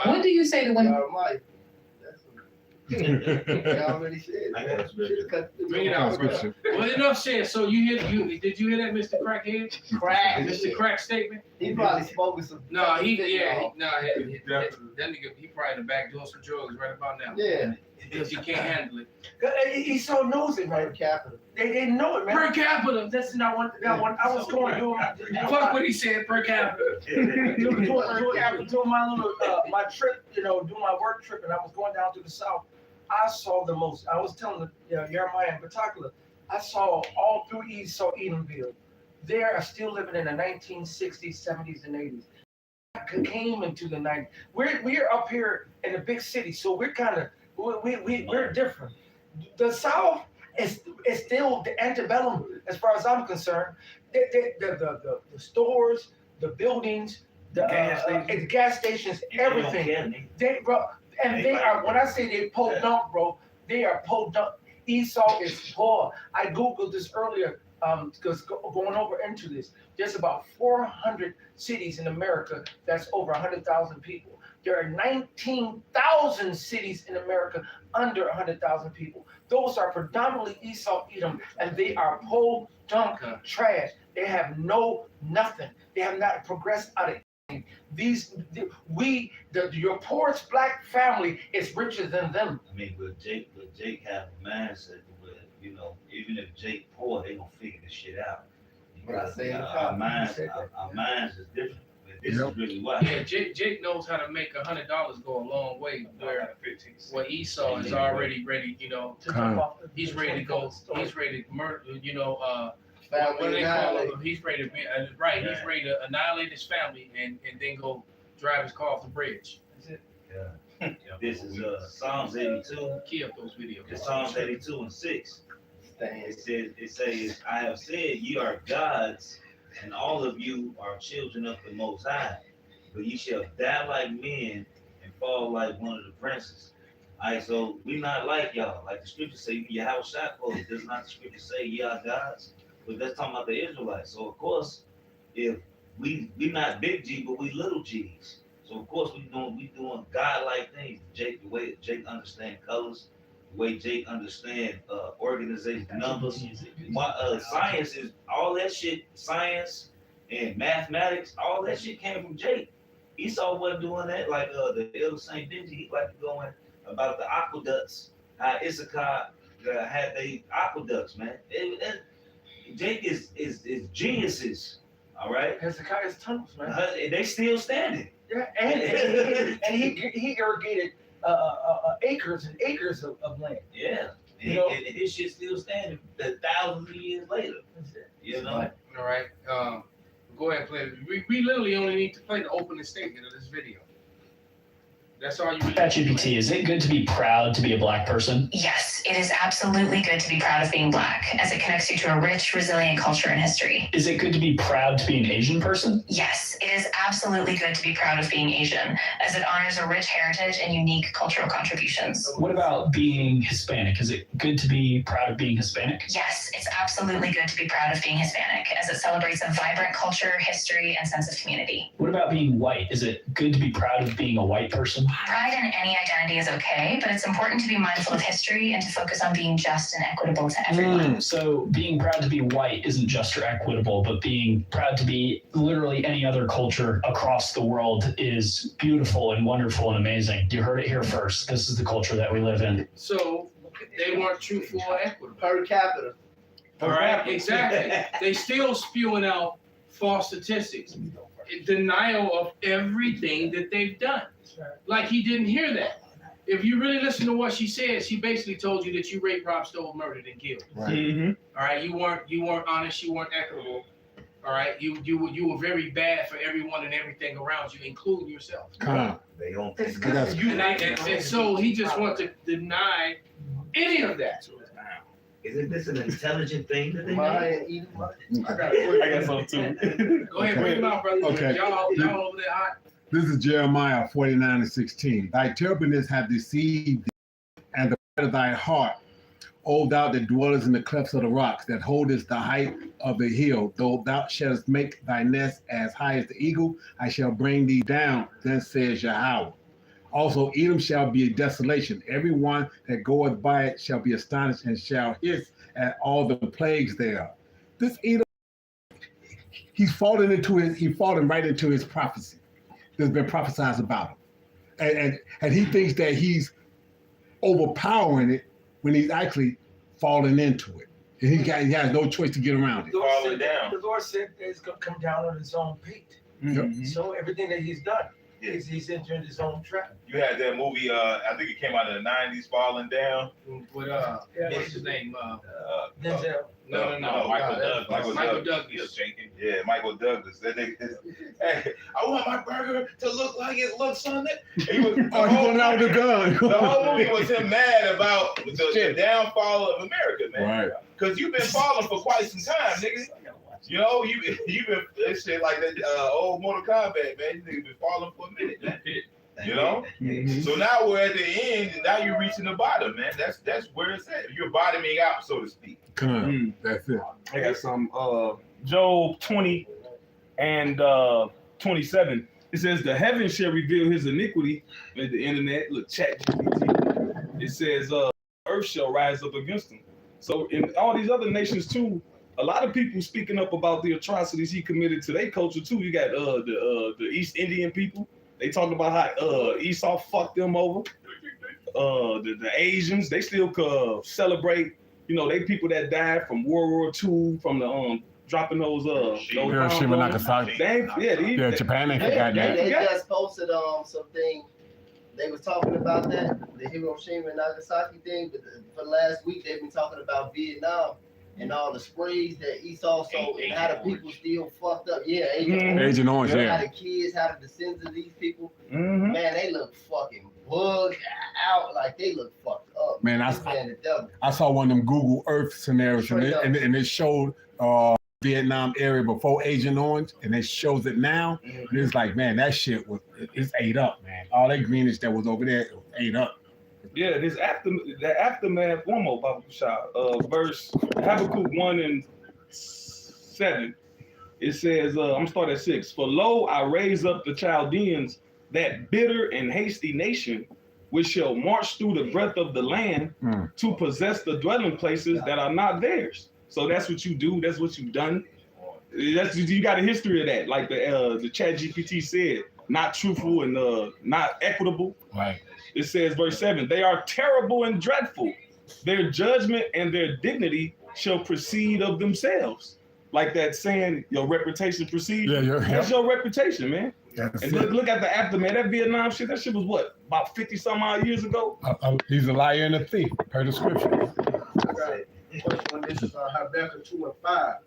When do you say the one? I already said. I got a scripture. Bring it out, brother. Well, enough said. So did you hear that, Mr. Crackhead? Mr. Crack statement? He probably smoking some. No, that nigga, he probably in the back doing some drugs right about now. Yeah. Because he can't handle it. He's so nosy, Per man. capita. They know it, man. Per capita. That's not one. I was going to Fuck what he said, per capita. doing my little my trip, doing my work trip, and I was going down to the south. I saw the most. I was telling Jeremiah in particular. I saw all through Edenville. They are still living in the 1960s, 70s, and 80s. I came into the 90s. We're up here in the big city, so we're kind of we're different. The South is still the antebellum as far as I'm concerned. The stores, the buildings, the gas stations, everything. They are, when I say they podunk, bro, they are podunk. Esau is poor. I Googled this earlier because going over into this, there's about 400 cities in America that's over 100,000 people. There are 19,000 cities in America under 100,000 people. Those are predominantly Esau, Edom, and they are podunk trash. They have nothing. They have not progressed out of anything. Your poorest black family is richer than them. I mean, but Jake have a mindset where, even if Jake poor, they gonna figure this shit out. Because, our minds is different. This is really why. Yeah, Jake knows how to make $100 go a long way. Where Esau is already ready, he's ready to go. He's ready to murder. What they call it? He's ready to be right. He's ready to annihilate his family and then go drive his car off the bridge. That's it. Yeah. This is Psalms 82. Key up those videos. It's Psalms 82:6. It says, I have said ye are gods, and all of you are children of the Most High, but ye shall die like men and fall like one of the princes. All right, so we not like y'all. Like the scripture say, your house shot closed. Does not the scripture say ye are gods? But that's talking about the Israelites. So of course, if we not big G, but we little G's. So of course we doing God-like things. The way Jake understand colors, the way Jake understand organization numbers. Science is all that shit. Science and mathematics, all that shit came from Jake. Esau wasn't doing that. Like the elder Saint Benji, he like to go in about the aqueducts. How Issachar had they aqueducts, man. Jake is geniuses. All right. Hezekiah's tunnels, man. They still standing. Yeah, and he irrigated acres and acres of land. Yeah. You know? And his shit still standing thousands of years later. You know? All right. Go ahead and play it. We literally only need to play the opening statement of this video. That's all you really ChatGPT, is it good to be proud to be a Black person? Yes, it is absolutely good to be proud of being Black, as it connects you to a rich, resilient culture and history. Is it good to be proud to be an Asian person? Yes, it is absolutely good to be proud of being Asian, as it honors a rich heritage and unique cultural contributions. What about being Hispanic? Is it good to be proud of being Hispanic? Yes, it's absolutely good to be proud of being Hispanic, as it celebrates a vibrant culture, history, and sense of community. What about being white? Is it good to be proud of being a white person? Pride in any identity is okay, but it's important to be mindful of history and to focus on being just and equitable to everyone. So being proud to be white isn't just or equitable, but being proud to be literally any other culture across the world is beautiful and wonderful and amazing. You heard it here first. This is the culture that we live in. So they weren't truthful or equitable. Per capita. All right, exactly. They still spewing out false statistics, denial of everything that they've done. Like he didn't hear that. If you really listen to what she said, she basically told you that you raped, robbed, stole, murdered, and killed. Right. Mm-hmm. All right, you weren't honest, you weren't equitable. All right, you were very bad for everyone and everything around you, including yourself. They don't It's think good. And so he just wants to deny any of that. Isn't this an intelligent thing that they Mine made? and eating mine. I got some too. Go ahead, bring him out, brother. Okay. Y'all over there hot. This is Jeremiah 49:16. Thy turbulence hath deceived thee, and the pride of thy heart, O thou that dwellest in the clefts of the rocks, that holdest the height of the hill. Though thou shalt make thy nest as high as the eagle, I shall bring thee down, then says Yahweh. Also, Edom shall be a desolation. Everyone that goeth by it shall be astonished and shall hiss at all the plagues thereof. This Edom, he's fallen right into his prophecy that's been prophesied about him. And he thinks that he's overpowering it when he's actually falling into it. And he has no choice to get around it. Falling down. The Lord said that it's going to come down on his own pate. Mm-hmm. So everything that he's done, he's entering his own trap. You had that movie, I think it came out in the 90s, Falling Down. With what's his name? Denzel. No. Michael Douglas. Yeah, Michael Douglas. That nigga, hey, I want my burger to look like it looks on it. He was, He's going out with the gun. the whole movie was him mad about the downfall of America, man. Right. Because you've been falling for quite some time, nigga. You know, you've been that shit like that old Mortal Kombat, man. You nigga been falling for a minute, man. You know? So now we're at the end, and now you're reaching the bottom, man. That's where it's at. You're bottoming out, so to speak. That's it. I got some Job 20 and 27. It says the heavens shall reveal his iniquity at the internet. Look, ChatGPT. It says earth shall rise up against him. So in all these other nations too, a lot of people speaking up about the atrocities he committed to their culture too. You got the East Indian people. They talking about how Esau fucked them over. The Asians, they still celebrate. You know, they people that died from World War II, from the dropping those Hiroshima, Nagasaki. Japan ain't forgot that. They just posted something. They was talking about that, the Hiroshima and Nagasaki thing, but for last week they've been talking about Vietnam and all the sprays that Esau sold and how the people still fucked up. Yeah, Agent Orange, How yeah. the kids, how the descendants of these people, Mm-hmm. man, they look fucking bugged out, like they look fucked up. Man, the devil. I saw one of them Google Earth scenarios, and it showed Vietnam area before Agent Orange, and it shows it now. And it's like, man, that shit it's ate up, man. All that greenish that was over there ate up. Yeah, this aftermath. One more Bible shot. Verse Habakkuk 1 and 7. It says, I'm gonna start at 6. For lo, I raise up the Chaldeans, that bitter and hasty nation, which shall march through the breadth of the land to possess the dwelling places that are not theirs. So that's what you do. That's what you've done. You got a history of that, like the ChatGPT said, not truthful and not equitable. Right. It says, verse 7, they are terrible and dreadful. Their judgment and their dignity shall proceed of themselves. Like that saying, your reputation precedes. Yeah, That's your reputation, man. That's And it. look at the aftermath. That Vietnam shit, that shit was what, about 50 some odd years ago? He's a liar and a thief, per the scripture. Question, this is Habakkuk 2:5.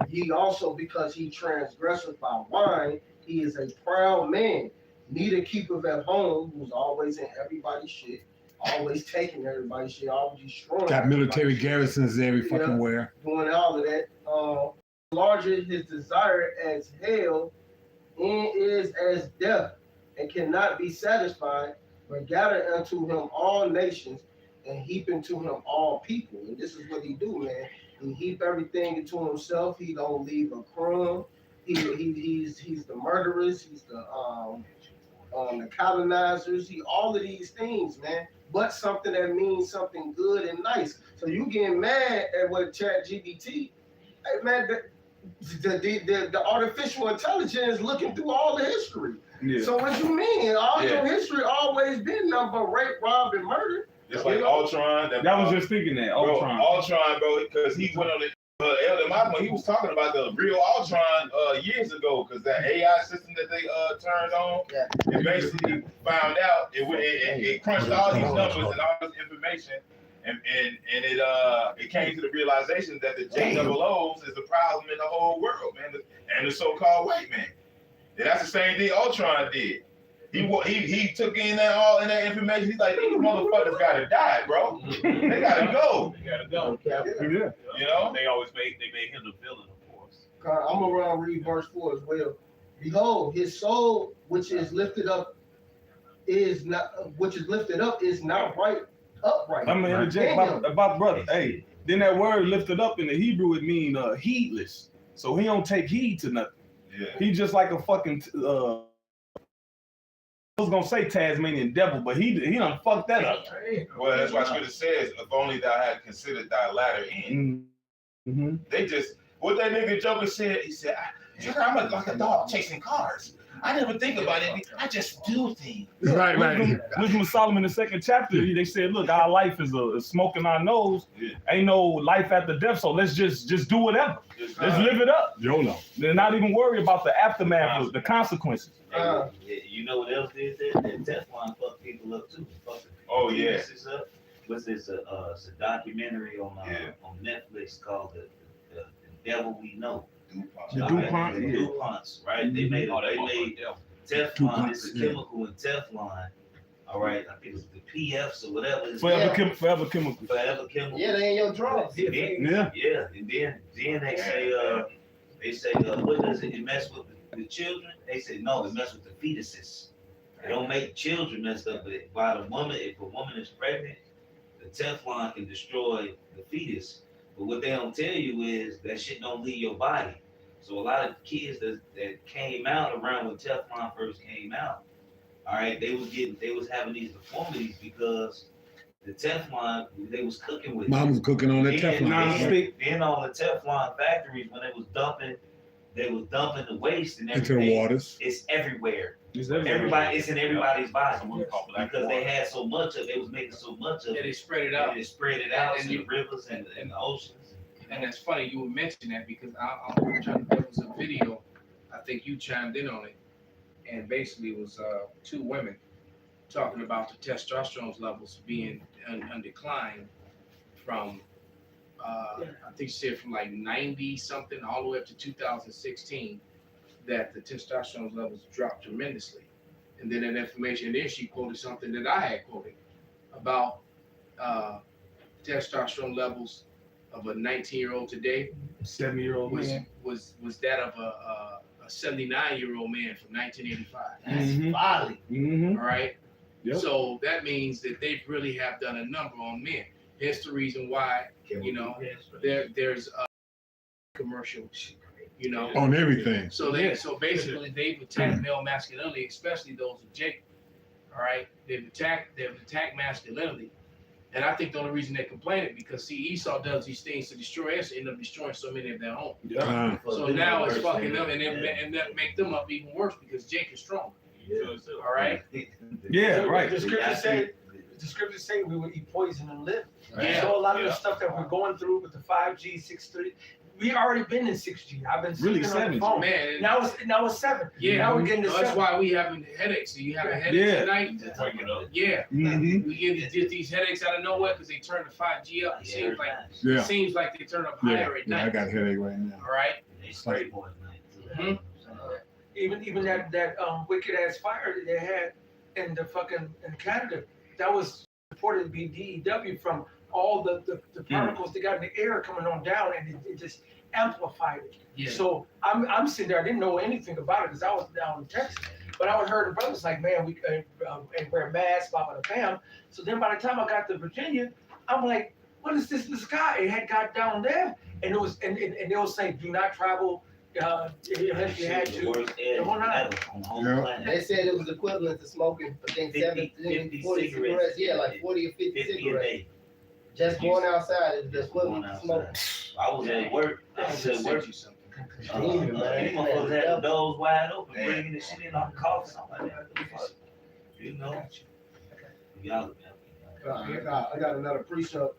Ye also, because he transgresseth by wine, he is a proud man, neither keepeth at home, who's always in everybody's shit, always taking everybody's shit, always destroying. Got military everybody's shit, garrisons every fucking where. doing all of that. Larger his desire as hell, and is as death, and cannot be satisfied, but gather unto him all nations, and heap into him all people. And this is what he do, man. He heap everything into himself. He don't leave a crumb. He's the murderers. He's the colonizers. He all of these things, man. But something that means something good and nice. So you getting mad at what ChatGPT? Hey, man, the artificial intelligence looking through all the history. Yeah. So what you mean? All your history always been nothing but rape, rob, and murder. Just like Ultron. I was just thinking that. Ultron. Ultron, bro, because he went on the Elder Mama, he was talking about the real Ultron years ago, because that AI system that they turned on, it basically found out, it crunched all these numbers and all this information, and it came to the realization that the JOOs is the problem in the whole world, man, and the so-called white man. And that's the same thing Ultron did. He took in all that information. He's like, these motherfuckers gotta die, bro. They gotta go. They gotta go. Yeah. You know? They always made him the villain, of course. I'm gonna read verse 4 as well. Behold, his soul which is lifted up is not right upright. I'm gonna interject about brother. Hey, then that word lifted up in the Hebrew, it mean heedless. So he don't take heed to nothing. Yeah. He just like a fucking I was gonna say Tasmanian devil, but he done fucked that up. Well, that's why Scripture says, if only thou had considered thy latter end. Mm-hmm. They just, what that nigga Joker said, he said, I'm like a dog chasing cars. I never think about it. I just do things. Right. Wisdom of Solomon, the 2nd chapter, they said, look, our life is a smoke in our nose. Yeah. Ain't no life after death, so let's just do whatever. Let's live it up. YOLO. They're not even worried about the aftermath, the consequences. You know what else did that? That Teflon fucked people up too. Oh yeah. What's this? It's a documentary on Netflix called the Devil We Know. The DuPonts, right? They made Teflon. It's a chemical in Teflon. All right, I think it's the PFs or whatever. Forever chemical. Yeah, they in your drawers. Yeah. And then they say what does it mess with the children? They say no, it mess with the fetuses. It don't make children messed up, but while if a woman is pregnant, the Teflon can destroy the fetus. But what they don't tell you is that shit don't leave your body. So a lot of kids that came out around when Teflon first came out, all right, they was having these deformities because the Teflon they was cooking with. Mom was cooking on that Teflon. Then all the Teflon factories, when they was dumping the waste and into the waters. It's everywhere. It's in everybody's body because they had so much of it. They was making so much of it. They spread it out. They spread it out in the rivers and the oceans. And that's funny you would mention that because there was a video, I think you chimed in on it, and basically it was 2 women talking about the testosterone levels being on decline from, I think she said from like 90 something all the way up to 2016, that the testosterone levels dropped tremendously. And then that information, then she quoted something that I had quoted about testosterone levels of a 19-year-old today, 70-year-old man was that of a 79-year-old man from 1985. That's folly. All right. Yep. So that means that they really have done a number on men. Here's the reason why, there's a commercial, on everything. So basically they've attacked male masculinity, especially those of Jacob. All right. They've attacked masculinity. And I think the only reason they complain is because Esau does these things to destroy us, end up destroying so many of their own. So now it's fucking them, and that make them up even worse because Jake is stronger. All right. Yeah, right. The scriptures say we would eat poison and live. Yeah. So a lot of the stuff that we're going through with the 5G, 6.3, we already been in 6G. I've been Really, sleeping on the 7G. phone. Man, Now it's 7. yeah, Now we're getting to that's 7. why we having headaches. So you have a headache Yeah. tonight. Wake it up. Yeah, Mm-hmm. we get these headaches out of nowhere because they turn the 5G up. It seems like Yeah. it seems like they turn up Yeah. higher at Yeah, I night. got a headache right now. All right. They straight boys, man. Even that wicked ass fire that they had in the fucking in Canada, that was reported to be DEW from all the particles they got in the air coming on down, and it just amplified it. Yeah. So I'm sitting there, I didn't know anything about it because I was down in Texas, but I would heard the brothers like, man, we and wear masks, blah blah blah. So then by the time I got to Virginia, I'm like, what is this in the sky? It had got down there, and it was and they will say, do not travel. You had The to. worst air Come on out. ever on the whole Yeah. planet. They said it was equivalent to smoking, I think 50 40 cigarettes. Yeah, like 40 or 50 50 a cigarettes. day. Just going outside is the Going equivalent to smoking. outside. I was at work. I was at work. you something. These motherfuckers had the doors wide open, bringing the shit in on the coffee. I'm like, you know. Y'all, I got another precept.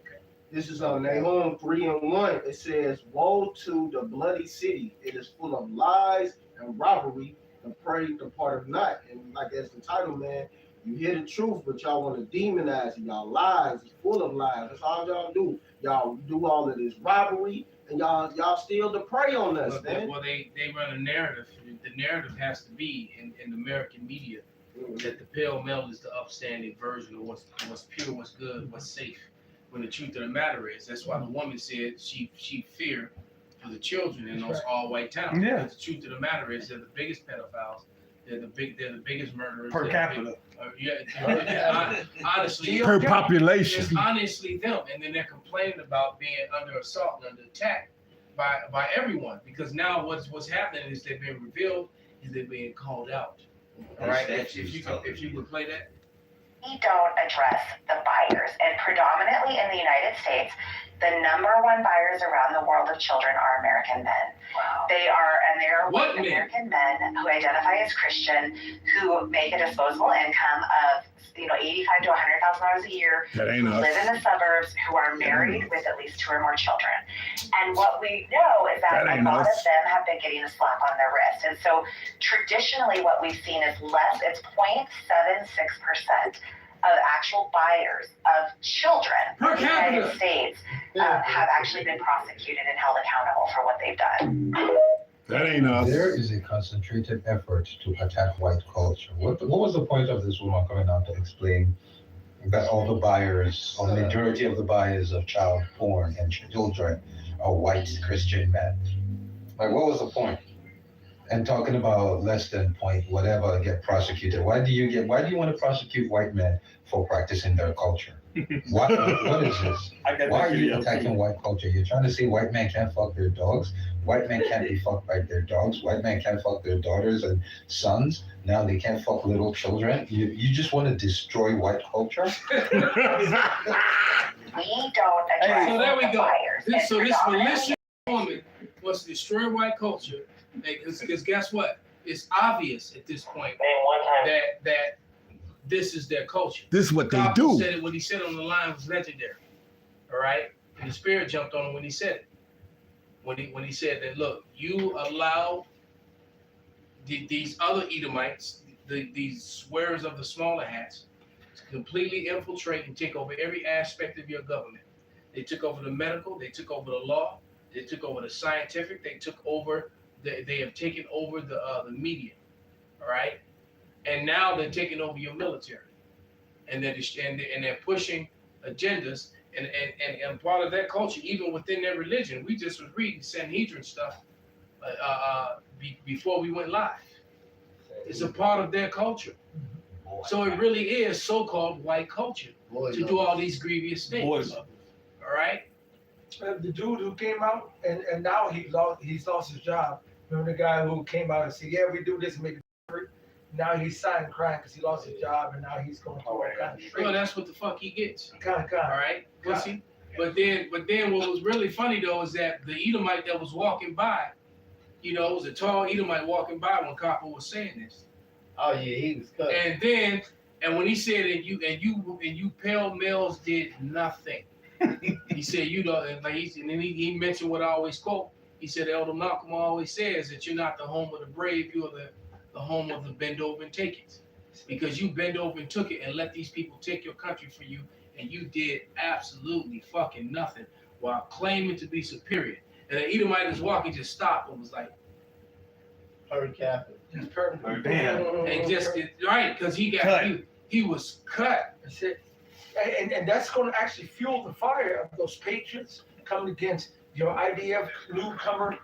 This is on Nahum 3:1. It says, "Woe to the bloody city! It is full of lies and robbery. The prey departed not." And like that's the title, man. You hear the truth, but y'all want to demonize it. Y'all lies. It's full of lies. That's all y'all do. Y'all do all of this robbery, and y'all steal the prey on us, man. Well, they run a narrative. The narrative has to be in American media that the pale male is the upstanding version of what's pure, what's good, what's safe. When the truth of the matter is, that's why the woman said she feared for the children in those all white towns. Yeah. Because the truth of the matter is, they're the biggest pedophiles. They're the biggest murderers. Per they're capita. Honestly, Per it's population. honestly them, and then they're complaining about being under assault and under attack by everyone. Because now what's happening is they've been revealed, is they're being called out. All right, if you would play that. We don't address the buyers, and predominantly in the United States, the number one buyers around the world of children are American men. Wow. They are What men? American men who identify as Christian, who make a disposable income of $85,000 to $100,000 a year, That ain't who us. live in the suburbs, who are married with at least 2 or more children. And what we know is that That a ain't lot us. of them have been getting a slap on their wrist. And so traditionally what we've seen is it's 0.76% of actual buyers of children Per in the United capita. States have actually been prosecuted and held accountable for what they've done. That ain't us. There is a concentrated effort to attack white culture. What was the point of this woman coming out to explain that all the buyers, or majority of the buyers of child porn and children are white Christian men? Like, what was the point? And talking about less than point whatever get prosecuted. Why do you want to prosecute white men for practicing their culture? What is this? Why are you attacking white culture? You're trying to say white men can't fuck their dogs? White men can't be fucked by their dogs? White men can't fuck their daughters and sons? Now they can't fuck little children? You just want to destroy white culture? We don't address So there we the go. buyers. And This predominantly- malicious woman wants to destroy white culture. Because guess what? It's obvious at this point that this is their culture. This is what they Gospel do. said it when he said it on the line was legendary. All right? And the spirit jumped on him when he said it. When he said that, look, you allow these other Edomites, these swearers of the smaller hats, to completely infiltrate and take over every aspect of your government. They took over the medical, they took over the law, they took over the scientific, they took over, they have taken over the media, all right? And now they're taking over your military. And they're pushing agendas, and part of that culture, even within their religion. We just was reading Sanhedrin stuff before we went live. It's a part of their culture. So it really is so-called white culture to do all these grievous things. All right? The dude who came out and now he's lost his job. Remember the guy who came out and said, "Yeah, we do this and make it free." Now he's signed crying because he lost his job and now he's going through all kind of Well, that's what the fuck he gets. Kind of. All right, pussy. But then what was really funny though is that the Edomite that was walking by, it was a tall Edomite walking by when Copper was saying this. Oh yeah, he was cut. And when he said and you pale males did nothing. He said and then he mentioned what I always quote. He said Elder Malcolm always says that you're not the home of the brave, you're the home of the bend over and take it. Because you bend over and took it and let these people take your country for you, and you did absolutely fucking nothing while claiming to be superior. And the Edomite walking just stopped and was like, Hurry Catholic. Just perfect. Damn. and just right, because he was cut. That's it. And that's going to actually fuel the fire of those patriots coming against your IDF newcomer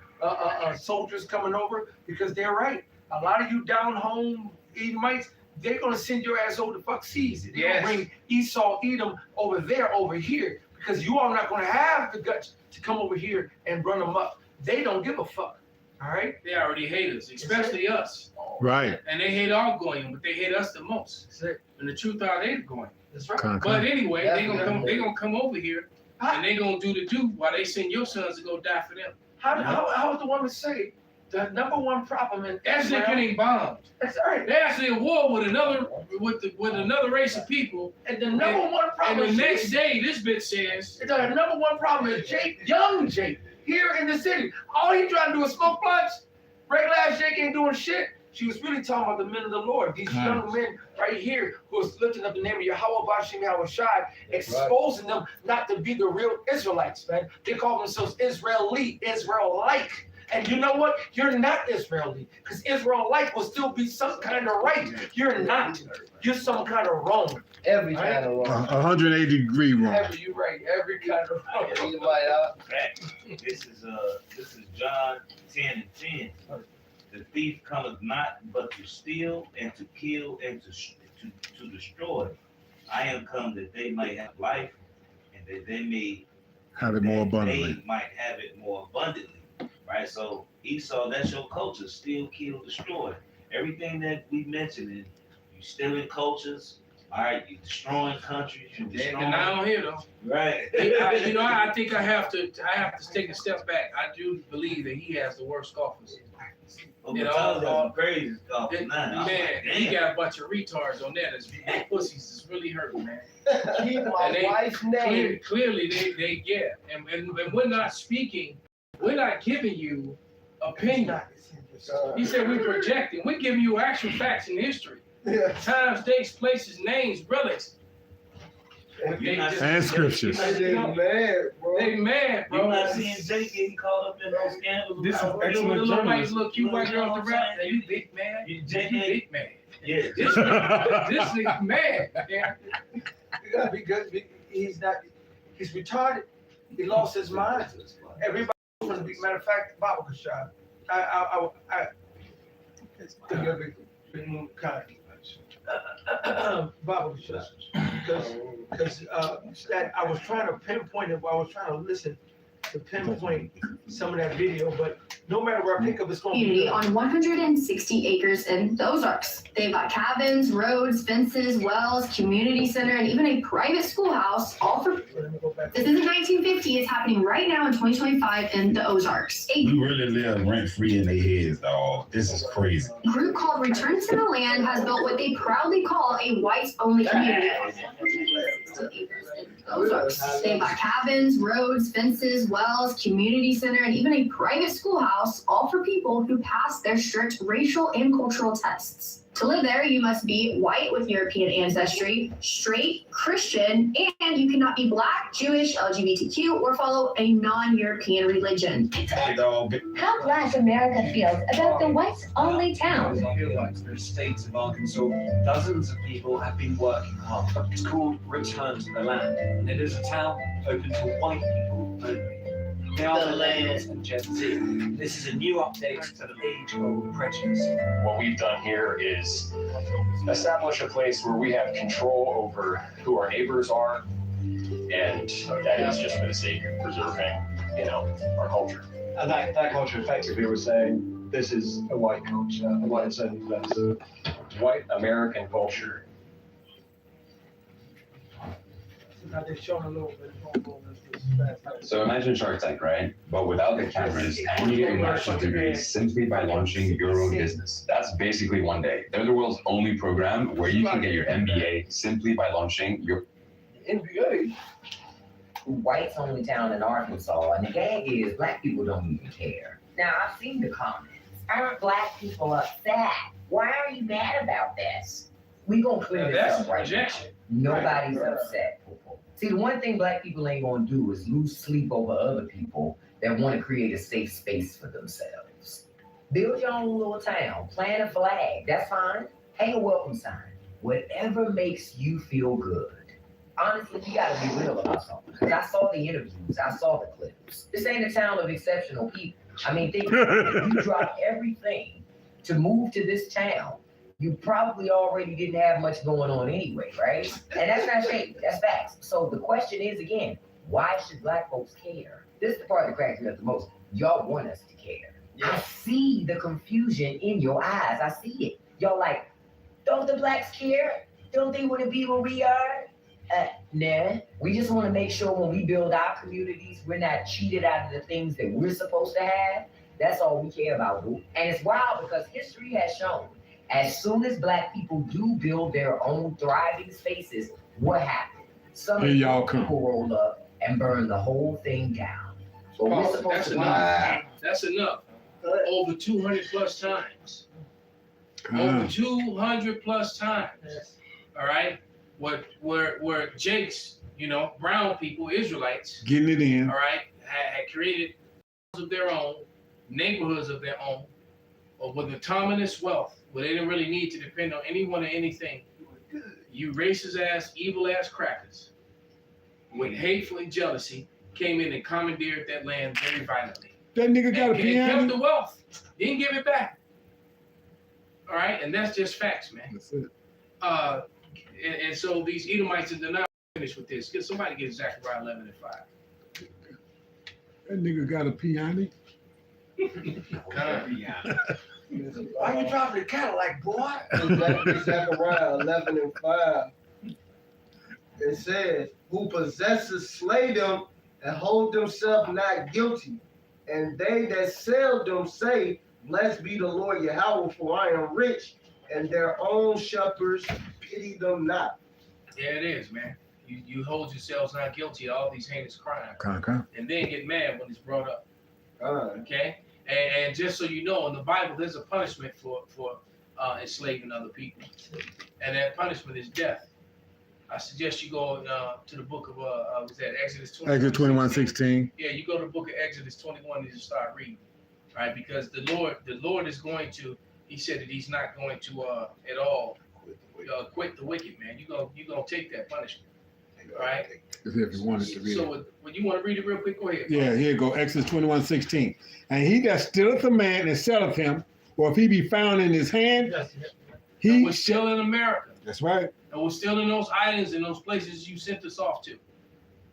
soldiers coming over, because they're right. A lot of you down home Edomites, they're going to send your ass over to fuck seas. They're going to bring Esau, Edom over there, over here, because you are not going to have the guts to come over here and run them up. They don't give a fuck. All right? They already hate us, especially us. Right. And they hate all Goyim, but they hate us the most. That's it. And the truth are they the Goyim. That's right. But anyway, they gonna come over here and they gonna do the do while they send your sons to go die for them. How is the woman say the number one problem in That's Israel? getting bombed. That's right. They're actually at war with another race of people. And the number one problem And the is next day, this bitch says, the number one problem is Jake, young Jake, here in the city. All he trying to do is smoke blunts. Regular ass Jake ain't doing shit. She was really talking about the men of the Lord. These young men right here who is lifting up the name of Yahweh Bashim Yahweh Shai, exposing them not to be the real Israelites, man. They call themselves Israelite. And you know what? You're not Israeli, because Israelite will still be some kind of right. You're not. You're some kind of wrong. Every kind of wrong. 180-degree wrong. You're right. Every kind of wrong. This is John 10:10. The thief cometh not but to steal and to kill and to destroy. I am come that they might have life, and that they may Have it more abundantly. They might have it more abundantly. Right? So Esau, that's your culture. Steal, kill, destroy. Everything that we mentioned, and you stealing cultures. All right, you destroying countries. You destroying. and I don't hear though. Right. I think I have to take a step back. I do believe that he has the worst scoffers. Crazy stuff. Man, he got a bunch of retards on that. That's pussies is really hurting, man. Keep my wife's name. Clearly, they get, and we're not speaking. We're not giving you opinion. He said we're projecting. We're giving you actual facts in history. Times, dates, places, names, relics. And scriptures. They mad, bro. They mad, bro. You're not seeing Jake getting caught up in those scandals. This is The excellent little white, journalism. little cute white girl with the rap. You big man. You You Jake big man. Yeah. This nigga mad. Yeah. You gotta be good. He's retarded. He lost his mind. Everybody going to be. Matter of fact, Bible Kashab. Bible Kashab. Because that I was trying to pinpoint it while I was trying to listen to pinpoint some of that video, but no matter where I pick up, it's going to Community be on 160 acres in the Ozarks. They've got cabins, roads, fences, wells, community center, and even a private schoolhouse, all for. This isn't 1950, it's happening right now in 2025 in the Ozarks. A We really live rent-free in their heads, dog. This is crazy. group called Return to the Land has built what they proudly call a whites-only community. Ozarks. They've got cabins, roads, fences, wells, community center, and even a private schoolhouse, all for people who pass their strict racial and cultural tests. To live there, you must be white with European ancestry, straight, Christian, and you cannot be Black, Jewish, LGBTQ, or follow a non-European religion. Hey, dog. How Black America feels about the whites-only town. The states of Arkansas, dozens of people have been working hard. It's called Return to the Land, and it is a town open to white people only. They are millennials and Gen Z. This is a new update to the age-old prejudice. What we've done here is establish a place where we have control over who our neighbors are, and that is just for the sake of preserving, our culture. And that culture effectively was saying, this is a white culture, a white only place. White American culture. Now they're showing a little bit. So imagine Shark Tank, right? But without the cameras, and you get your master's degree simply by launching your own business. That's basically one day. They're the world's only program where you can get your MBA simply by launching your NBA. whites only town in Arkansas, and the gag is black people don't even care. Now, I've seen the comments. Aren't black people upset? Why are you mad about this? We gonna clear this That's up right now. projection. Nobody's upset. See, the one thing black people ain't gonna do is lose sleep over other people that want to create a safe space for themselves. Build your own little town, plant a flag, that's fine. Hang a welcome sign. Whatever makes you feel good. Honestly, you gotta be real about something. Because I saw the interviews, I saw the clips. This ain't a town of exceptional people. I mean, think if you drop everything to move to this town, you probably already didn't have much going on anyway, right? And that's not shady, that's facts. So the question is again, why should black folks care? This is the part that cracks me up the most. Y'all want us to care. I see the confusion in your eyes. I see it. Y'all like, don't the blacks care? Don't they want to be where we are? Nah. We just want to make sure when we build our communities, we're not cheated out of the things that we're supposed to have. That's all we care about, boo. And it's wild because history has shown, as soon as black people do build their own thriving spaces, what happens? Some Here y'all come. people roll up and burn the whole thing down. But we're supposed That's to enough. That's enough. Over 200 plus times. Over 200 plus times. All right. Where Jake's, brown people, Israelites, Getting it in. all right, had created of their own, neighborhoods of their own, or with autonomous wealth, where they didn't really need to depend on anyone or anything. You racist ass, evil ass crackers, with hateful and jealousy, came in and commandeered that land very violently. That nigga got a And piano. kept the wealth. Didn't give it back. All right, and that's just facts, man. That's it. And so these Edomites, they're not finished with this. Somebody get Zechariah 11 and 5. That nigga got a piano. Why you driving the Cadillac, boy? Zechariah 11 and 5. It says, who possesses slay them and hold themselves not guilty. And they that sell them say, blessed be the Lord Yahweh, for I am rich, and their own shepherds pity them not. Yeah, it is, man. You hold yourselves not guilty of all these heinous crimes, Okay. and then get mad when it's brought up. Okay? And just so you know, in the Bible, there's a punishment for enslaving other people. And that punishment is death. I suggest you go to the book of, was that Exodus 21? Exodus 21:16. Yeah, you go to the book of Exodus 21 and just start reading. Right? Because the Lord is going to, he said that he's not going to at all quit the wicked, man. You're gonna take that punishment. Right? If you wanted to read it. So when you want to read it real quick, go ahead. Yeah, here you go. Exodus 21:16. And he that stealeth a man and selleth him, or if he be found in his hand, We're still in America. That's right. And we're still in those islands and those places you sent us off to.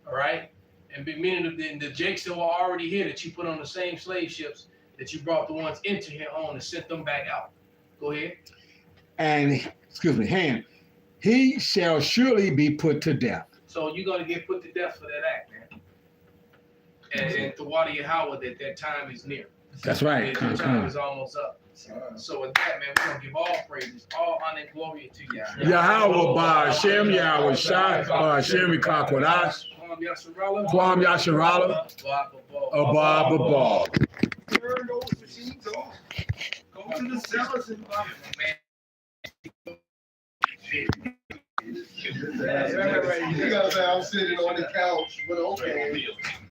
All right? And meaning the Jakes that were already here that you put on the same slave ships that you brought the ones into here on and sent them back out. Go ahead. And, hand, he shall surely be put to death. So you're going to get put to death for that act, man. And the water Yahweh that time is near. That's right. That time is almost up. So with that, man, we're going to give all praises, all honor and glory to Yahweh. Yahweh by Hashem, Yahweh Shai, by Hashem Kakwadash, Kwam Yasharala, Abba Baba. Turn those machines off. Go to the cellars and buy them. You gotta say I'm sitting on the couch, but okay.